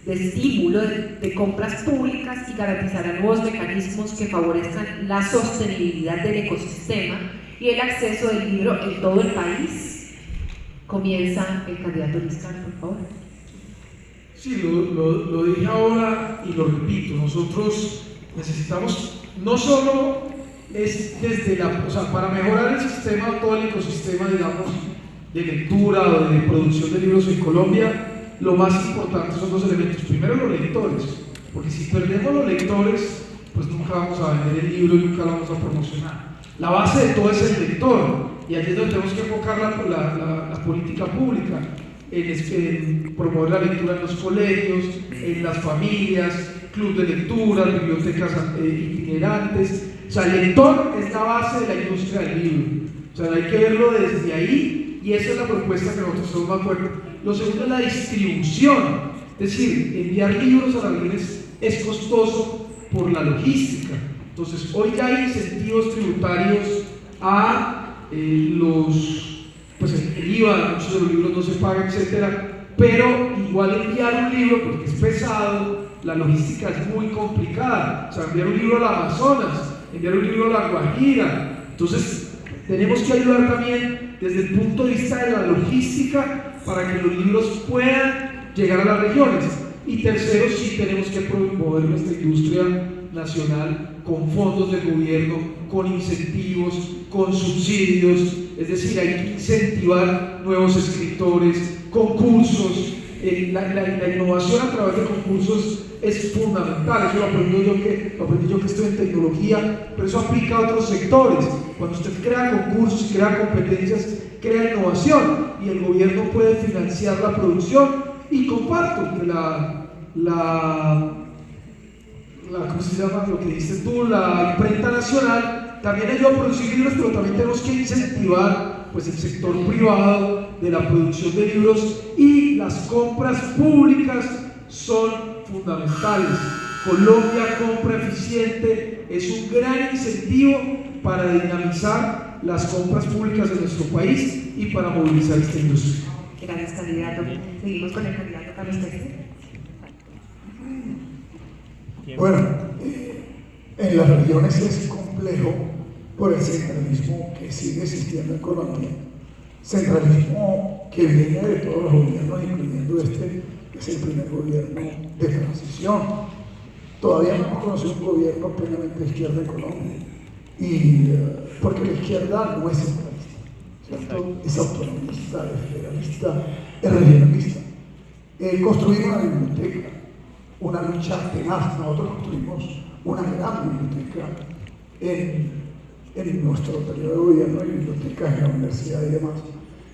de estímulo de compras públicas, y garantizará nuevos mecanismos que favorezcan la sostenibilidad del ecosistema y el acceso del libro en todo el país? Comienza el candidato Vizcarra, por favor. Sí, lo dije ahora y lo repito. Nosotros Necesitamos no solo es desde o sea, para mejorar el sistema, todo el ecosistema, digamos, de lectura o de producción de libros en Colombia, lo más importante son dos elementos. Primero, los lectores, porque si perdemos los lectores, pues nunca vamos a vender el libro y nunca lo vamos a promocionar. La base de todo es el lector, y allí es donde tenemos que enfocar la política pública, en promover la lectura en los colegios, en las familias, club de lectura, bibliotecas itinerantes. O sea, el lector es la base de la industria del libro. O sea, hay que verlo desde ahí, y esa es la propuesta que nosotros somos más fuertes. Lo segundo es la distribución, es decir, enviar libros a las regiones es costoso por la logística. Entonces, hoy ya hay incentivos tributarios a pues el IVA, muchos de los libros no se pagan, etcétera, pero igual enviar un libro, porque es pesado, la logística es muy complicada. O sea, enviar un libro al Amazonas, enviar un libro a la Guajira. Entonces, tenemos que ayudar también desde el punto de vista de la logística para que los libros puedan llegar a las regiones. Y tercero, sí tenemos que promover nuestra industria nacional con fondos de gobierno, con incentivos, con subsidios. Es decir, hay que incentivar nuevos escritores, concursos. La innovación a través de concursos es fundamental. Eso lo aprendí yo que estoy en tecnología, pero eso aplica a otros sectores. Cuando usted crea concursos y crea competencias, crea innovación, y el gobierno puede financiar la producción. Y comparto que ¿cómo se llama? Lo que dices tú, la imprenta nacional también ayuda a producir libros, pero también tenemos que incentivar pues el sector privado de la producción de libros, y las compras públicas son fundamentales. Colombia Compra Eficiente es un gran incentivo para dinamizar las compras públicas de nuestro país y para movilizar esta industria. Gracias, candidato. Seguimos con el candidato Carlos Caicedo. Bueno, en las regiones es complejo por el centralismo que sigue existiendo en Colombia. Centralismo que viene de todos los gobiernos, incluyendo este, que es el primer gobierno de transición. Todavía no hemos conocido un gobierno plenamente de izquierda en Colombia, y porque la izquierda no es centralista, ¿cierto? Es autonomista, es federalista, es regionalista. Construir una biblioteca, una lucha tenaz. Nosotros construimos una gran biblioteca en nuestro periodo de gobierno, hay bibliotecas en la universidad y demás.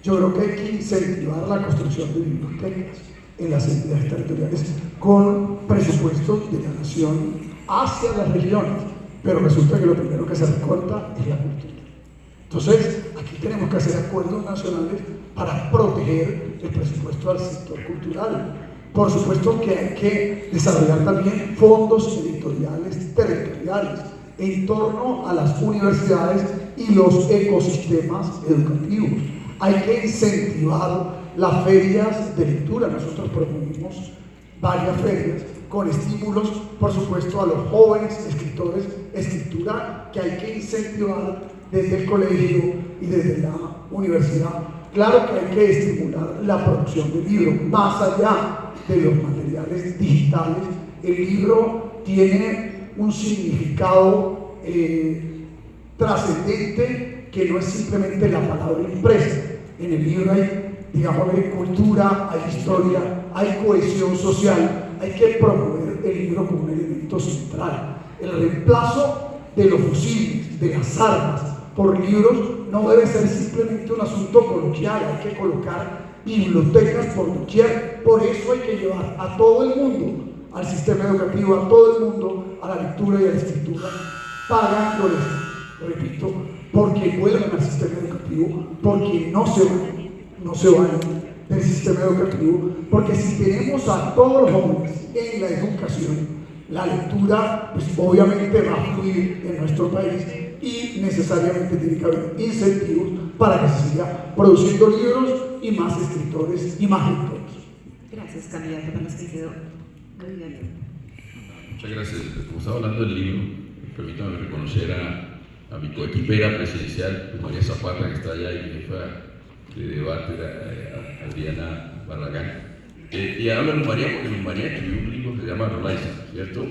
Yo creo que hay que incentivar la construcción de bibliotecas en las entidades territoriales con presupuestos de la nación hacia las regiones, pero resulta que lo primero que se recorta es la cultura. Entonces, aquí tenemos que hacer acuerdos nacionales para proteger el presupuesto al sector cultural. Por supuesto que hay que desarrollar también fondos editoriales territoriales en torno a las universidades y los ecosistemas educativos. Hay que incentivar las ferias de lectura. Nosotros promovimos varias ferias con estímulos, por supuesto, a los jóvenes escritores, escritura que hay que incentivar desde el colegio y desde la universidad. Claro que hay que estimular la producción de libros, más allá de los materiales digitales. El libro tiene un significado trascendente, que no es simplemente la palabra impresa. En el libro hay, digamos, cultura, hay historia, hay cohesión social. Hay que promover el libro como un elemento central. El reemplazo de los fusiles, de las armas, por libros no debe ser simplemente un asunto coloquial. Hay que colocar bibliotecas por doquier. Por eso hay que llevar a todo el mundo al sistema educativo, a todo el mundo a la lectura y a la escritura, pagándoles, repito, porque vuelven al sistema educativo, porque no se van del sistema educativo, porque si tenemos a todos los jóvenes en la educación, la lectura pues obviamente va a fluir en nuestro país, y necesariamente tiene que haber incentivos para que se siga produciendo libros y más escritores y más lectores. Gracias, candidato Carlos Caicedo. Muchas gracias. Como estaba hablando del libro, permítame reconocer a mi coequipera presidencial, María Zapata, que está allá, y mi jefa de debate, Adriana Barragán. Y habla de María porque María escribió un libro que se llama Rolaiza, ¿cierto?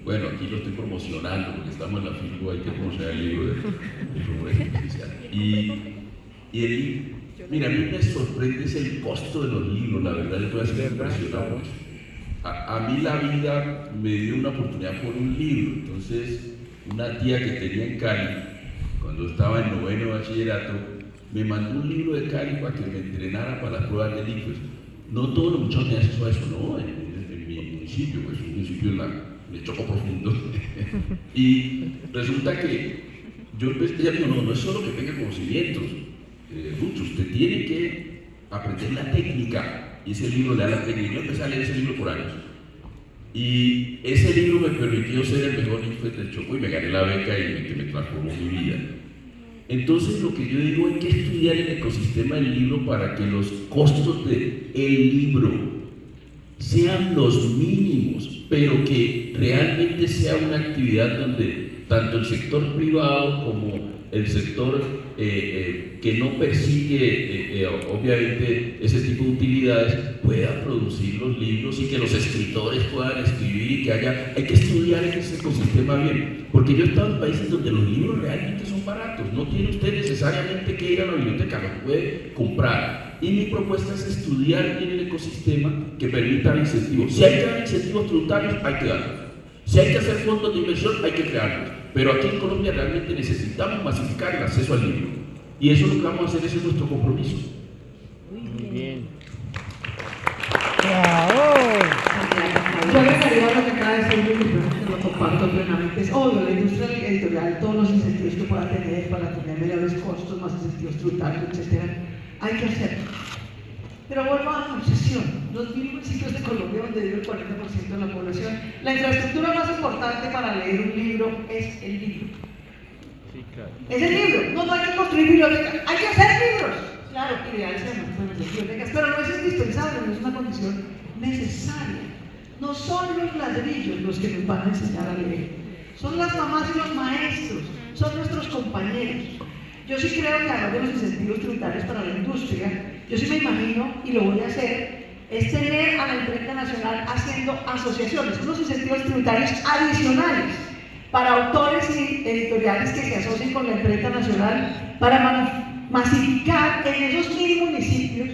Bueno, aquí lo estoy promocionando porque estamos en la FILBO, hay que promocionar el libro de Progreso Artificial. Mira, a mí me sorprende es el costo de los libros, la verdad, yo estoy impresionado mucho. A mí la vida me dio una oportunidad por un libro. Entonces, una tía que tenía en Cali, cuando estaba en noveno de bachillerato, me mandó un libro de Cali para que me entrenara para las pruebas de libros. No todos los muchachos tienen acceso a eso, ¿no? En mi municipio, pues un municipio de Choco Profundo. Y resulta que ella dijo, no es solo que tenga conocimientos, Rucho, usted tiene que aprender la técnica. Y ese libro le da la técnica. Yo empecé a leer ese libro por años. Y ese libro me permitió ser el mejor influencer del Choco y me gané la beca y que me transformó mi vida. Entonces lo que yo digo es que estudiar el ecosistema del libro para que los costos del libro sean los mínimos, pero que realmente sea una actividad donde tanto el sector privado como el sector que no persigue obviamente ese tipo de utilidades pueda producir los libros y que los escritores puedan escribir y que hay que estudiar ese ecosistema bien, porque yo he estado en países donde los libros realmente son baratos, no tiene usted necesariamente que ir a la biblioteca, los puede comprar. Y mi propuesta es estudiar bien el ecosistema que permita incentivos. Si hay que dar incentivos tributarios, hay que darlos. Si hay que hacer fondos de inversión, hay que crearlos. Pero aquí en Colombia realmente necesitamos masificar el acceso al libro. Y eso es lo que vamos a hacer, ese es nuestro compromiso. Muy bien. Yo agregaría lo que acaba de decir Luis, que lo comparto plenamente. Es obvio, la industria editorial, todos los incentivos que pueda tener para tener menores costos, más incentivos tributarios, etcétera, hay que hacerlo. Pero vuelvo a la obsesión. Los 1000 municipios de Colombia, donde vive el 40% de la población, la infraestructura más importante para leer un libro es el libro. Sí, claro. Es el libro. No hay que construir bibliotecas, hay que hacer libros. Claro, ideal sean las bibliotecas, pero no es indispensable, no es una condición necesaria. No son los ladrillos los que nos van a enseñar a leer, son las mamás y los maestros, son nuestros compañeros. Yo sí creo que además de los incentivos tributarios para la industria, yo sí me imagino, y lo voy a hacer, es tener a la imprenta nacional haciendo asociaciones, unos incentivos tributarios adicionales para autores y editoriales que se asocien con la imprenta nacional para masificar en esos 1000 municipios,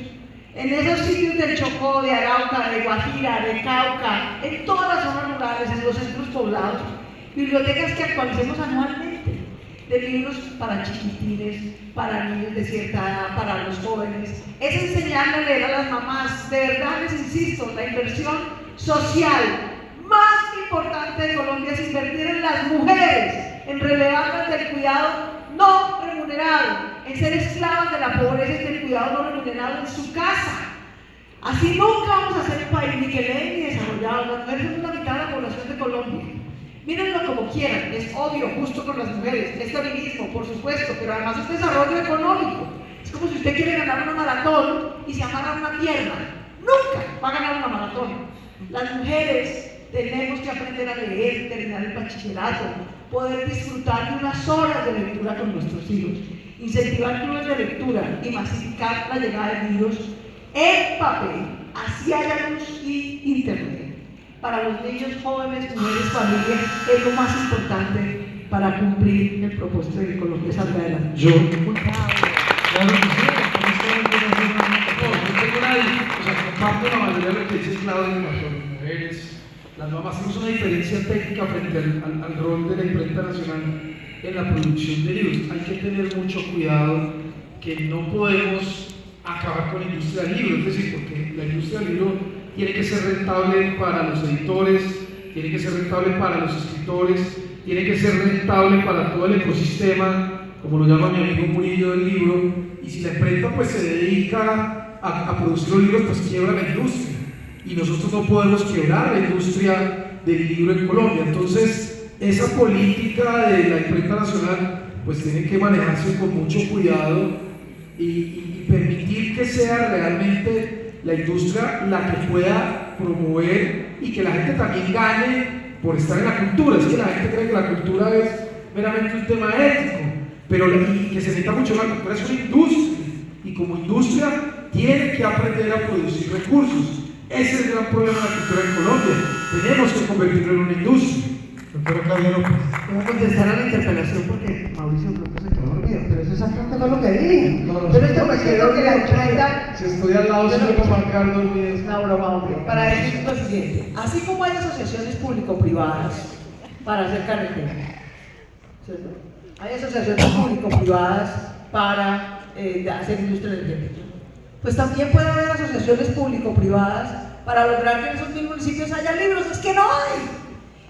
en esos sitios del Chocó, de Arauca, de Guajira, de Cauca, en todas las zonas rurales, en los centros poblados, bibliotecas que actualicemos anualmente, de libros para chiquitines, para niños de cierta edad, para los jóvenes. Es enseñarle a leer a las mamás. De verdad les insisto, la inversión social más importante de Colombia es invertir en las mujeres, en relevarlas del cuidado no remunerado, en ser esclavas de la pobreza y del cuidado no remunerado en su casa. Así nunca vamos a ser un país ni que lee ni desarrollado. Las mujeres son la mitad de la población de Colombia. Mírenlo como quieran, es odio justo con las mujeres, es feminismo, por supuesto, pero además es desarrollo económico. Es como si usted quiere ganar una maratón y se amarra una pierna. Nunca va a ganar una maratón. Las mujeres tenemos que aprender a leer, terminar el bachillerato, poder disfrutar de unas horas de lectura con nuestros hijos, incentivar clubes de lectura y masificar la llegada de libros en papel, así haya luz y internet. Para los niños, jóvenes, mujeres, familias, es lo más importante para cumplir el propósito de que Colombia salga adelante. Yo tengo comparto la mayoría de lo que dice Claudia en cuanto a las mujeres, las mamás. Hacemos una diferencia técnica frente al rol de la imprenta nacional en la producción de libros. Hay que tener mucho cuidado que no podemos acabar con la industria del libro, es decir, porque la industria del libro tiene que ser rentable para los editores, tiene que ser rentable para los escritores, tiene que ser rentable para todo el ecosistema, como lo llama mi amigo Murillo del libro, y si la imprenta pues se dedica a producir los libros, pues quiebra la industria, y nosotros no podemos quebrar la industria del libro en Colombia. Entonces esa política de la imprenta nacional pues tiene que manejarse con mucho cuidado y permitir que sea realmente la industria la que pueda promover y que la gente también gane por estar en la cultura. Es que la gente cree que la cultura es meramente un tema ético, pero y que se necesita mucho. La cultura es una industria y como industria tiene que aprender a producir recursos. Ese es el gran problema de la cultura en Colombia. Tenemos que convertirlo en una industria. Doctora Claudia López. Voy a contestar a la interpelación porque Mauricio creo que se quedó dormido, pero eso exactamente fue lo que dije. No, Pero esto me quedó que la imprenta. Si estoy al lado suyo para marcar dormido. Es una broma, hombre. Para decir lo siguiente: así como hay asociaciones público-privadas para hacer carretera, ¿cierto? Hay asociaciones público-privadas para hacer industria energética. Pues también puede haber asociaciones público-privadas para lograr que en esos mismos municipios haya libros. Es que no hay.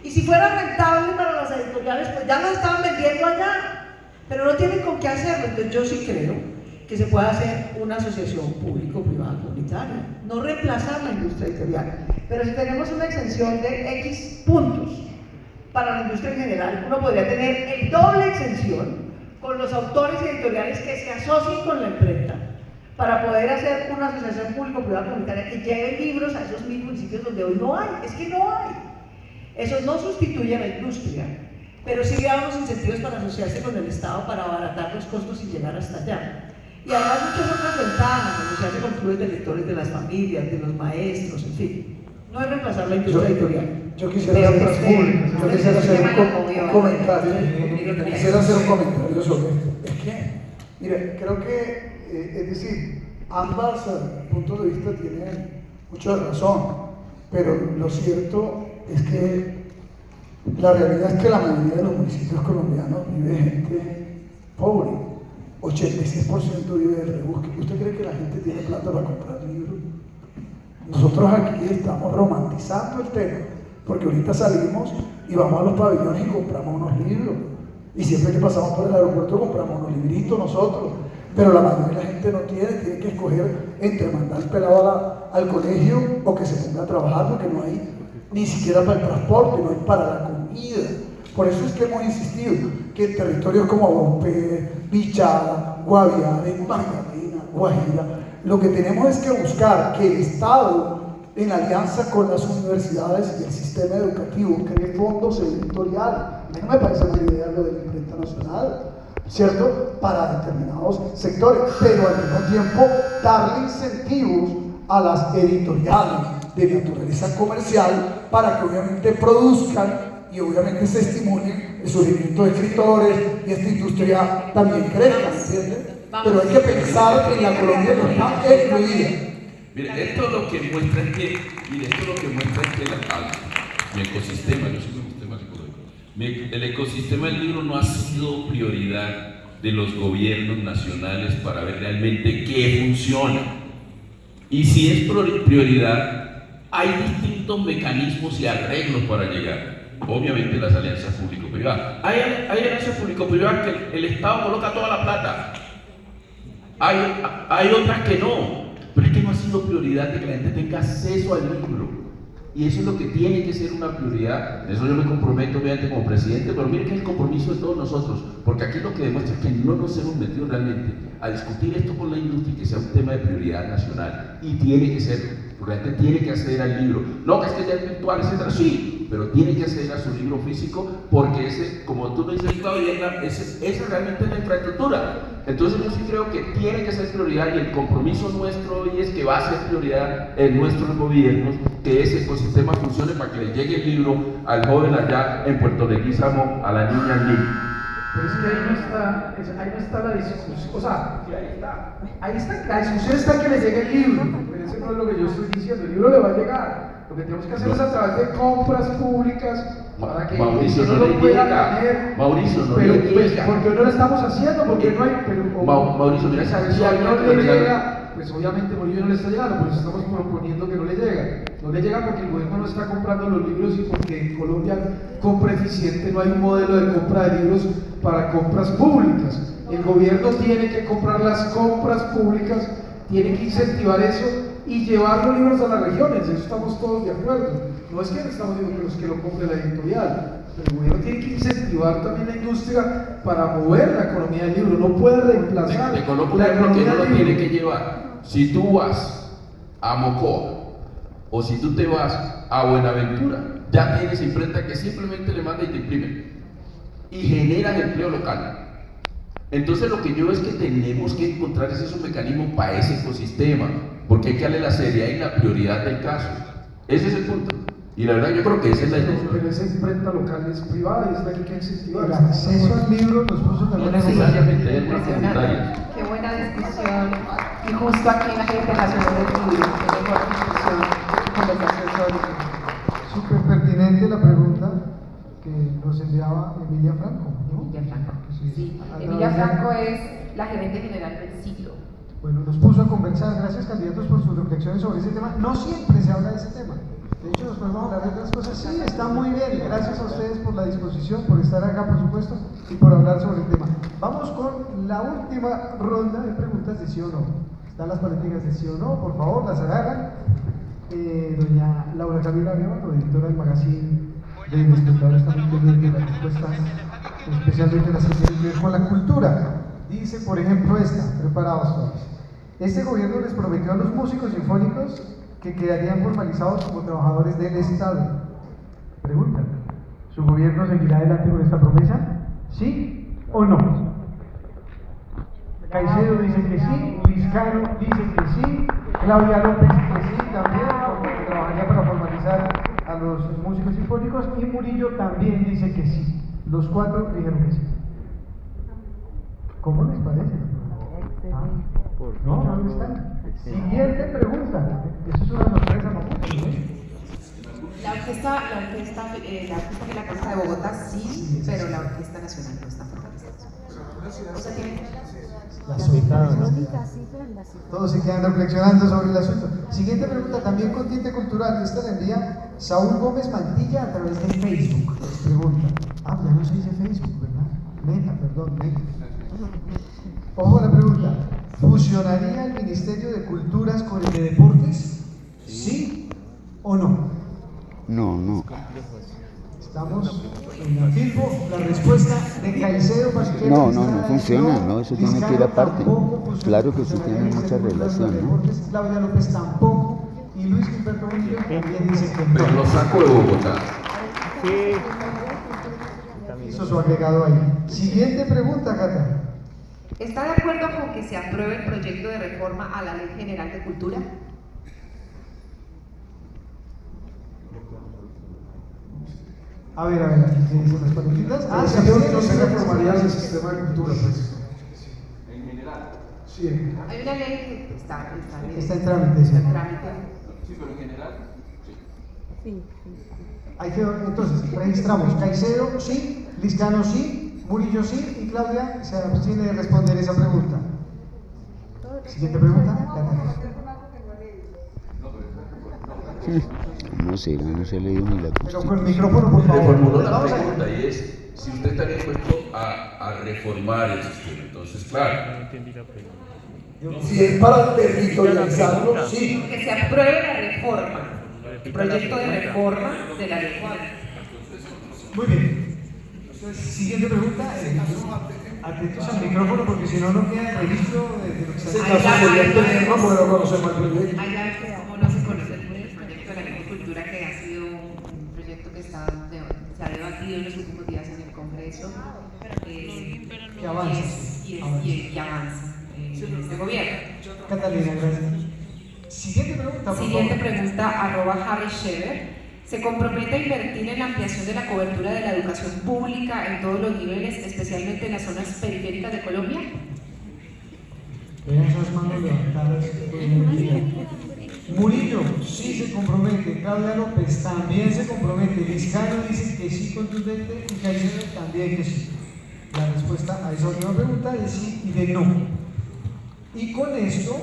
Y si fuera rentable para las editoriales, pues ya lo estaban vendiendo allá. Pero no tienen con qué hacerlo. Entonces yo sí creo que se puede hacer una asociación público-privada comunitaria. No reemplazar la industria editorial. Pero si tenemos una exención de X puntos para la industria en general, uno podría tener el doble exención con los autores editoriales que se asocien con la imprenta para poder hacer una asociación público-privada comunitaria que lleve libros a esos mismos municipios donde hoy no hay. Es que no hay. Eso no sustituye a la industria, pero sí le da unos incentivos para asociarse con el Estado para abaratar los costos y llegar hasta allá. Y además muchas otras ventajas, asociarse con clubes de lectores de las familias, de los maestros, en fin. No es reemplazar la industria editorial. Yo quisiera hacer un comentario. Quisiera hacer un comentario sobre esto. Es que, mire, creo que, es decir, ambas puntos de vista tienen mucho de razón, pero lo cierto es que la realidad es que la mayoría de los municipios colombianos vive gente pobre. 86% vive del rebusque. ¿Usted cree que la gente tiene plata para comprar libros? Nosotros aquí estamos romantizando el tema, porque ahorita salimos y vamos a los pabellones y compramos unos libros. Y siempre que pasamos por el aeropuerto compramos unos libritos nosotros. Pero la mayoría de la gente no tiene que escoger entre mandar el pelado al colegio o que se ponga a trabajar, porque no hay ni siquiera para el transporte, no hay para la comida. Por eso es que hemos insistido que en territorios como Bompé, Bichada, Guaviare, Magdalena, Guajira, lo que tenemos es que buscar que el Estado, en alianza con las universidades y el sistema educativo, cree fondos editoriales. A mí no me parece mala idea lo de la imprenta nacional, ¿cierto? Para determinados sectores, pero al mismo tiempo darle incentivos a las editoriales de naturaleza comercial para que obviamente produzcan y obviamente se estimule el surgimiento de escritores y esta industria también crezca, ¿entiendes? Pero hay que pensar en la Colombia que está excluida. Mire, esto lo que muestra es que, mi ecosistema, yo soy un sistema psicológico, el ecosistema del libro no ha sido prioridad de los gobiernos nacionales para ver realmente qué funciona. Y si es prioridad, hay distintos mecanismos y arreglos para llegar. Obviamente las alianzas público-privadas. Hay alianzas público-privadas que el Estado coloca toda la plata. Hay otras que no. Pero es que no ha sido prioridad de que la gente tenga acceso al libro. Y eso es lo que tiene que ser una prioridad. De eso yo me comprometo, obviamente, como presidente, pero mire que es el compromiso de todos nosotros, porque aquí lo que demuestra es que no nos hemos metido realmente a discutir esto con la industria y que sea un tema de prioridad nacional. Y tiene que ser, porque la gente tiene que acceder al libro. No que es que ya es virtual, etcétera, sí, pero tiene que acceder a su libro físico, porque ese, como tú me dices, Claudia, esa realmente es la infraestructura. Entonces yo sí creo que tiene que ser prioridad, y el compromiso nuestro hoy es que va a ser prioridad en nuestros gobiernos, que ese ecosistema funcione para que le llegue el libro al joven allá en Puerto Leguízamo, a la niña al niño. Pero es que ahí no está la discusión, o sea, ahí está, la discusión está en que le llegue el libro, pero ese no es lo que yo estoy diciendo, el libro le va a llegar. Lo que tenemos que hacer es a través de compras públicas para que Mauricio no no lo le pueda llega. tener. Mauricio no pero, le pues, llega. porque hoy no lo estamos haciendo, porque no hay. Pero, Mauricio, mira esa si acción no que le le regala. llega, pues obviamente Bolivia no le está llegando, por eso estamos proponiendo que no le llega. No le llega porque el gobierno no está comprando los libros y porque en Colombia compra eficiente, no hay un modelo de compra de libros para compras públicas. El gobierno tiene que comprar las compras públicas, tiene que incentivar eso y llevar los libros a las regiones, eso estamos todos de acuerdo. No es que estamos diciendo que lo compre la editorial, pero el gobierno tiene que incentivar también la industria para mover la economía del libro, no puede reemplazar Te coloco un la ejemplo que economía no lo del tiene libro. que llevar. Si tú vas a Mocoa o si tú te vas a Buenaventura, ya tienes imprenta que simplemente le manda y te imprime y generan empleo local. Entonces lo que yo es que tenemos que encontrar esos mecanismos para ese ecosistema, porque hay que darle la seriedad y la prioridad del caso. Ese es el punto. Y la verdad yo creo que esa es la intención. Pero esa imprenta local es privada y es la que hay que incentivar. El acceso al libro los puso No también necesariamente es Impresionante. voluntaria. Qué buena discusión. Y justo aquí en la Feria Internacional del Libro, qué mejor discusión y conversación sobre el libro. súper pertinente la pregunta que nos enviaba Emilia Franco, ¿no? Emilia Franco. Sí, A Emilia través de- Franco es la gerente general del siglo. Bueno, nos puso a conversar, gracias candidatos por sus reflexiones sobre ese tema. No siempre se habla de ese tema. De hecho, nos podemos hablar de otras cosas. Sí, está muy bien. Gracias a ustedes por la disposición, por estar acá, por supuesto, y por hablar sobre el tema. Vamos con la última ronda de preguntas de sí o no. Están las políticas de sí o no, por favor, las agarran. Doña Laura Camila Arevalo, editora del magazine de Espectadores, está muy pendiente de las respuestas, especialmente las que tienen que ver con la cultura. Dice, por ejemplo, esta, preparados todos. Este gobierno les prometió a los músicos sinfónicos que quedarían formalizados como trabajadores del Estado. Pregunta, ¿su gobierno seguirá adelante con esta promesa? ¿Sí o no? Caicedo dice que sí, Liscano dice que sí, Claudia López que sí también, porque trabajaría para formalizar a los músicos sinfónicos, y Murillo también dice que sí. Los cuatro dijeron que sí. ¿Cómo les parece? No, ¿dónde están? Siguiente pregunta. Eso es una sorpresa, ¿no? La orquesta de la Costa de Bogotá sí, pero la Orquesta Nacional no está formalizada. O sea, tiene Las ubicaron, ¿no? Todos se quedan reflexionando sobre el asunto. Siguiente pregunta, también con tinte cultural. Esta la envía Saúl Gómez Mantilla a través de Facebook. Les pregunta. Ya no se dice Facebook, ¿verdad? Meta, perdón, Meta. Ojo a la pregunta. ¿Fusionaría el Ministerio de Culturas con el de Deportes? ¿Sí o no? No. Estamos en la tiempo. La respuesta de Caicedo Pasquero. No funciona, no, eso tiene que ir aparte. Claro que sí tiene mucha relación, ¿no? Claudia López tampoco, y Luis Gilberto Murillo también dice que Pero lo saco de Bogotá. Sí. hizo su agregado ahí. Siguiente pregunta, Cata. ¿Está de acuerdo con que se apruebe el proyecto de reforma a la Ley General de Cultura? A ver, ¿qué dicen las palomitas? Yo se reformaría el sistema de cultura, pues. En general. Sí. Hay una ley que está en trámite, sí. Está en trámite. Sí, pero en general. Sí. Ahí quedó. Entonces, registramos Caicedo sí, Liscano sí, Murillo sí, y Claudia se abstiene de responder esa pregunta. Siguiente pregunta. No sé, no se ha leído ni la Pero con Constitución. el micrófono, por Le favor. formuló la Vamos a pregunta y es si usted estaría dispuesto a reformar el sistema. Entonces, claro, No entendí la pregunta. Si es para territorializarlo, sí. Que se apruebe la reforma, el proyecto de reforma de la ley. Muy bien. Entonces, siguiente pregunta. Atentos al micrófono porque si no, no queda el registro de lo que Ese está caso sería el tema, porque no conocemos el proyecto. Allá, como no se conoce el proyecto de la ley de cultura, que ha sido un proyecto que se ha debatido en los últimos días en el Congreso, Que avanza. y avanza en este gobierno. Catalina, gracias. Siguiente pregunta, por Siguiente favor. pregunta, @Harry Shever. ¿Se compromete a invertir en la ampliación de la cobertura de la educación pública en todos los niveles, especialmente en las zonas periféricas de Colombia? Vean esas manos levantadas. Murillo sí se compromete, Claudia López también se compromete, Liscano dice que sí contundente y Caicedo también que sí. La respuesta a esa última pregunta es sí y de no. Y con esto,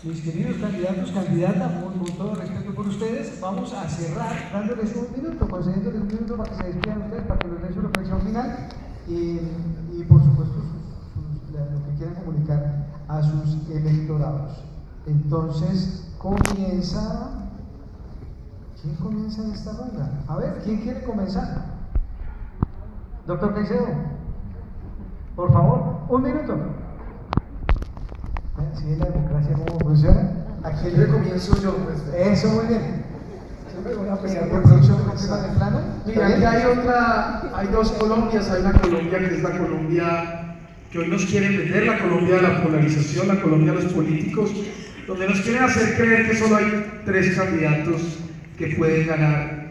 mis queridos candidatos, candidatas, con todo respeto por ustedes, vamos a cerrar dándoles un minuto, concediéndoles un minuto para que se despidan ustedes, para que les den su reflexión final y por supuesto lo que quieran comunicar a sus electorados. Entonces, comienza. ¿Quién comienza en esta ronda? A ver, ¿quién quiere comenzar? Doctor Caicedo, por favor, un minuto. ¿Sí es la democracia cómo funciona? ¿A quién le comienzo yo, pues? Eso, muy bien. ¿De producción completa del plano? Mira, aquí hay dos Colombias. Hay una Colombia que es la Colombia que hoy nos quieren vender, la Colombia de la polarización, la Colombia de los políticos, donde nos quieren hacer creer que solo hay 3 candidatos que pueden ganar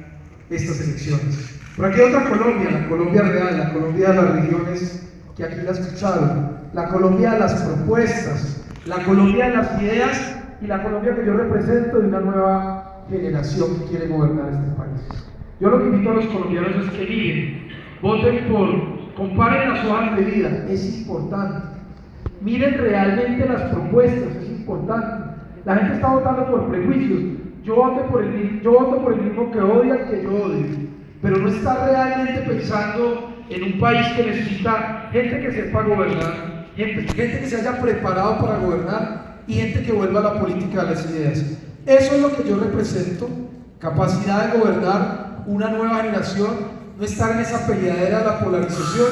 estas elecciones. Pero aquí hay otra Colombia, la Colombia real, la Colombia de las regiones que aquí la escucharon, la Colombia de las propuestas, la Colombia de las ideas y la Colombia que yo represento de una nueva generación que quiere gobernar este país. Yo lo que invito a los colombianos es que miren, voten comparen las hojas de vida, es importante. Miren realmente las propuestas, es importante. La gente está votando por prejuicios. Yo voto por el mismo que odia al que yo odio, pero no está realmente pensando en un país que necesita gente que sepa gobernar, gente que se haya preparado para gobernar y gente que vuelva a la política de las ideas. Eso es lo que yo represento, capacidad de gobernar una nueva generación, no estar en esa peleadera de la polarización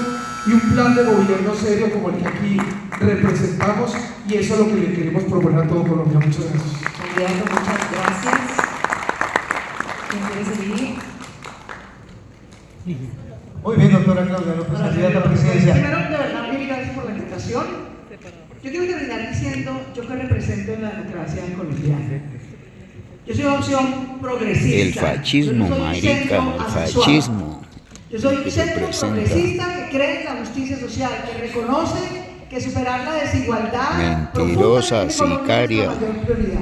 y un plan de gobierno serio como el que aquí representamos, y eso es lo que le queremos proponer a todo Colombia. Muchas gracias. Candidato, muchas gracias. ¿Quién quiere seguir? Muy bien, doctora Claudia López, candidata a la presidencia. Primero, de verdad, mil gracias por la invitación. Yo quiero terminar diciendo, yo que represento en la democracia colombiana. Yo soy una opción progresista. El fascismo, marica, el fascismo. Yo soy un centro progresista que cree en la justicia social, que reconoce que superar la desigualdad mentirosa, sicaria, es mayor prioridad,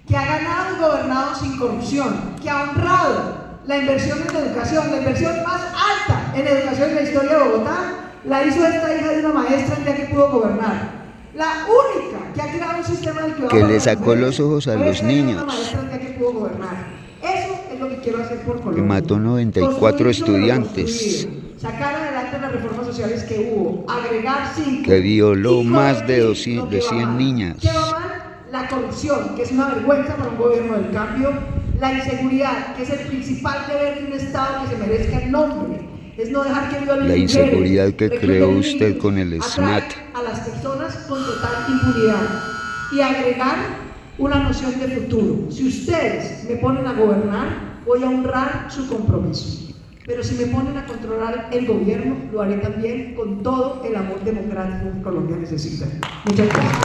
que ha ganado y gobernado sin corrupción, que ha honrado la inversión en educación, la inversión más alta en educación en la historia de Bogotá, la hizo esta hija de una maestra el día que pudo gobernar. La única que ha creado un sistema del que le sacó los ojos a los niños. Una maestra el día que pudo gobernar. Eso es lo que quiero hacer por Colombia. Que mató 94 estudiantes. Sacar adelante las reformas sociales que hubo, agregar 5. Que violó más de 100 niñas. ¿Qué va mal? La corrupción, que es una vergüenza para un gobierno del cambio. La inseguridad, que es el principal deber de un Estado que se merezca el nombre. Es no dejar que violen la inseguridad que creó niños, usted con el SMAT. A las personas con total impunidad. Y agregar una noción de futuro. Si ustedes me ponen a gobernar, voy a honrar su compromiso. Pero si me ponen a controlar el gobierno, lo haré también con todo el amor democrático que Colombia necesita. Muchas gracias.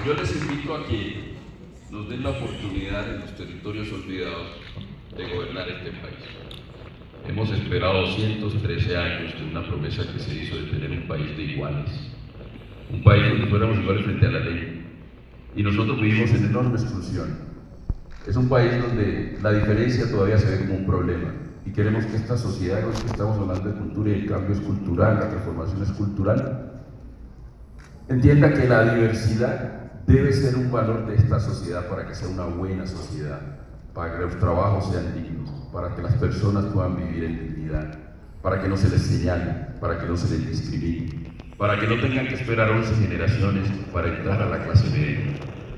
Yo les invito a que nos den la oportunidad en los territorios olvidados de gobernar este país. Hemos esperado 213 años de una promesa que se hizo de tener un país de iguales, un país donde fuéramos iguales frente a la ley, y nosotros vivimos en enorme exclusión. Es un país donde la diferencia todavía se ve como un problema, y queremos que esta sociedad, no es que estamos hablando de cultura y el cambio es cultural, la transformación es cultural, entienda que la diversidad debe ser un valor de esta sociedad para que sea una buena sociedad, para que los trabajos sean dignos, para que las personas puedan vivir en dignidad, para que no se les señale, para que no se les discrimine, para que no tengan que esperar 11 generaciones para entrar a la clase media,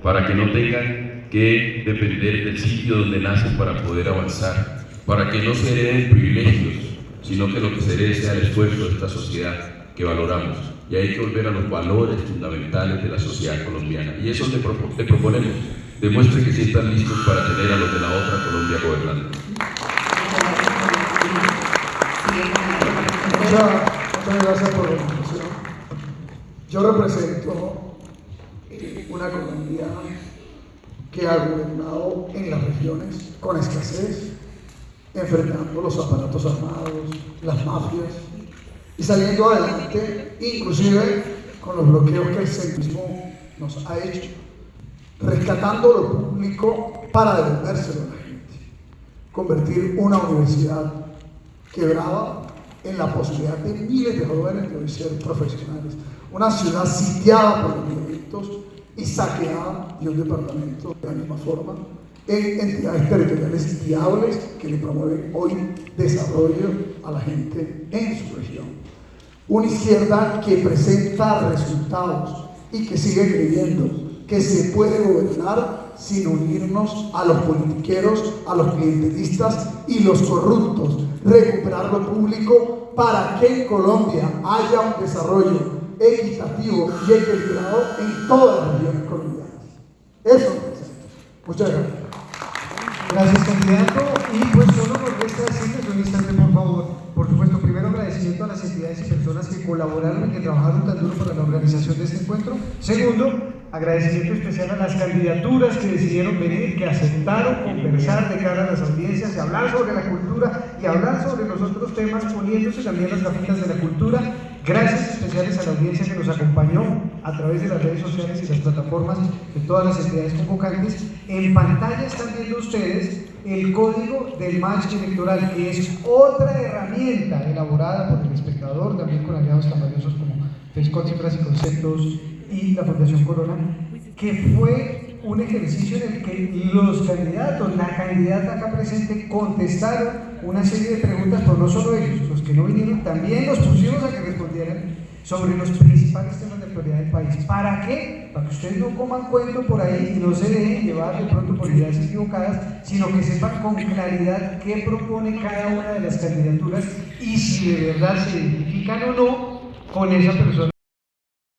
para que no tengan que depender del sitio donde nacen para poder avanzar, para que no se hereden privilegios, sino que lo que se herede sea el esfuerzo de esta sociedad que valoramos. Y hay que volver a los valores fundamentales de la sociedad colombiana. Y eso le proponemos. Demuestre que sí están listos para tener a los de la otra Colombia gobernando. Muchas gracias por la invitación. Yo represento una Colombia que ha gobernado en las regiones con escasez, enfrentando los aparatos armados, las mafias, y saliendo adelante, inclusive con los bloqueos que el centrismo nos ha hecho, rescatando lo público para devolvérselo a la gente, convertir una universidad quebrada en la posibilidad de miles de jóvenes de hoy ser profesionales, una ciudad sitiada por los violentos y saqueada, y un departamento de la misma forma, en entidades territoriales viables que le promueven hoy desarrollo a la gente en su región. Una izquierda que presenta resultados y que sigue creyendo que se puede gobernar sin unirnos a los politiqueros, a los clientelistas y los corruptos, recuperar lo público para que en Colombia haya un desarrollo equitativo y equilibrado en todas las regiones colombianas. Eso es. Muchas gracias. Gracias, candidato. Y pues solo nos resta decirles un instante, por favor. Por supuesto, primero agradecimiento a las entidades y personas que colaboraron y que trabajaron tan duro para la organización de este encuentro. Segundo, Agradecimiento especial a las candidaturas que decidieron venir, que aceptaron conversar de cara a las audiencias y hablar sobre la cultura y hablar sobre los otros temas, poniéndose también las gafitas de la cultura. Gracias especiales a la audiencia que nos acompañó a través de las redes sociales y las plataformas de todas las entidades convocantes. En pantalla están viendo ustedes el código del match electoral, que es otra herramienta elaborada por el espectador, también con aliados tan valiosos como FESCOL, Cifras y Conceptos y la Fundación Corona, que fue un ejercicio en el que los candidatos, la candidata acá presente, contestaron una serie de preguntas, pero no solo ellos, los que no vinieron también los pusimos a que respondieran sobre los principales temas de actualidad del país. ¿Para qué? Para que ustedes no coman cuento por ahí y no se dejen llevar de pronto por ideas equivocadas, sino que sepan con claridad qué propone cada una de las candidaturas y si de verdad se identifican o no con esa persona.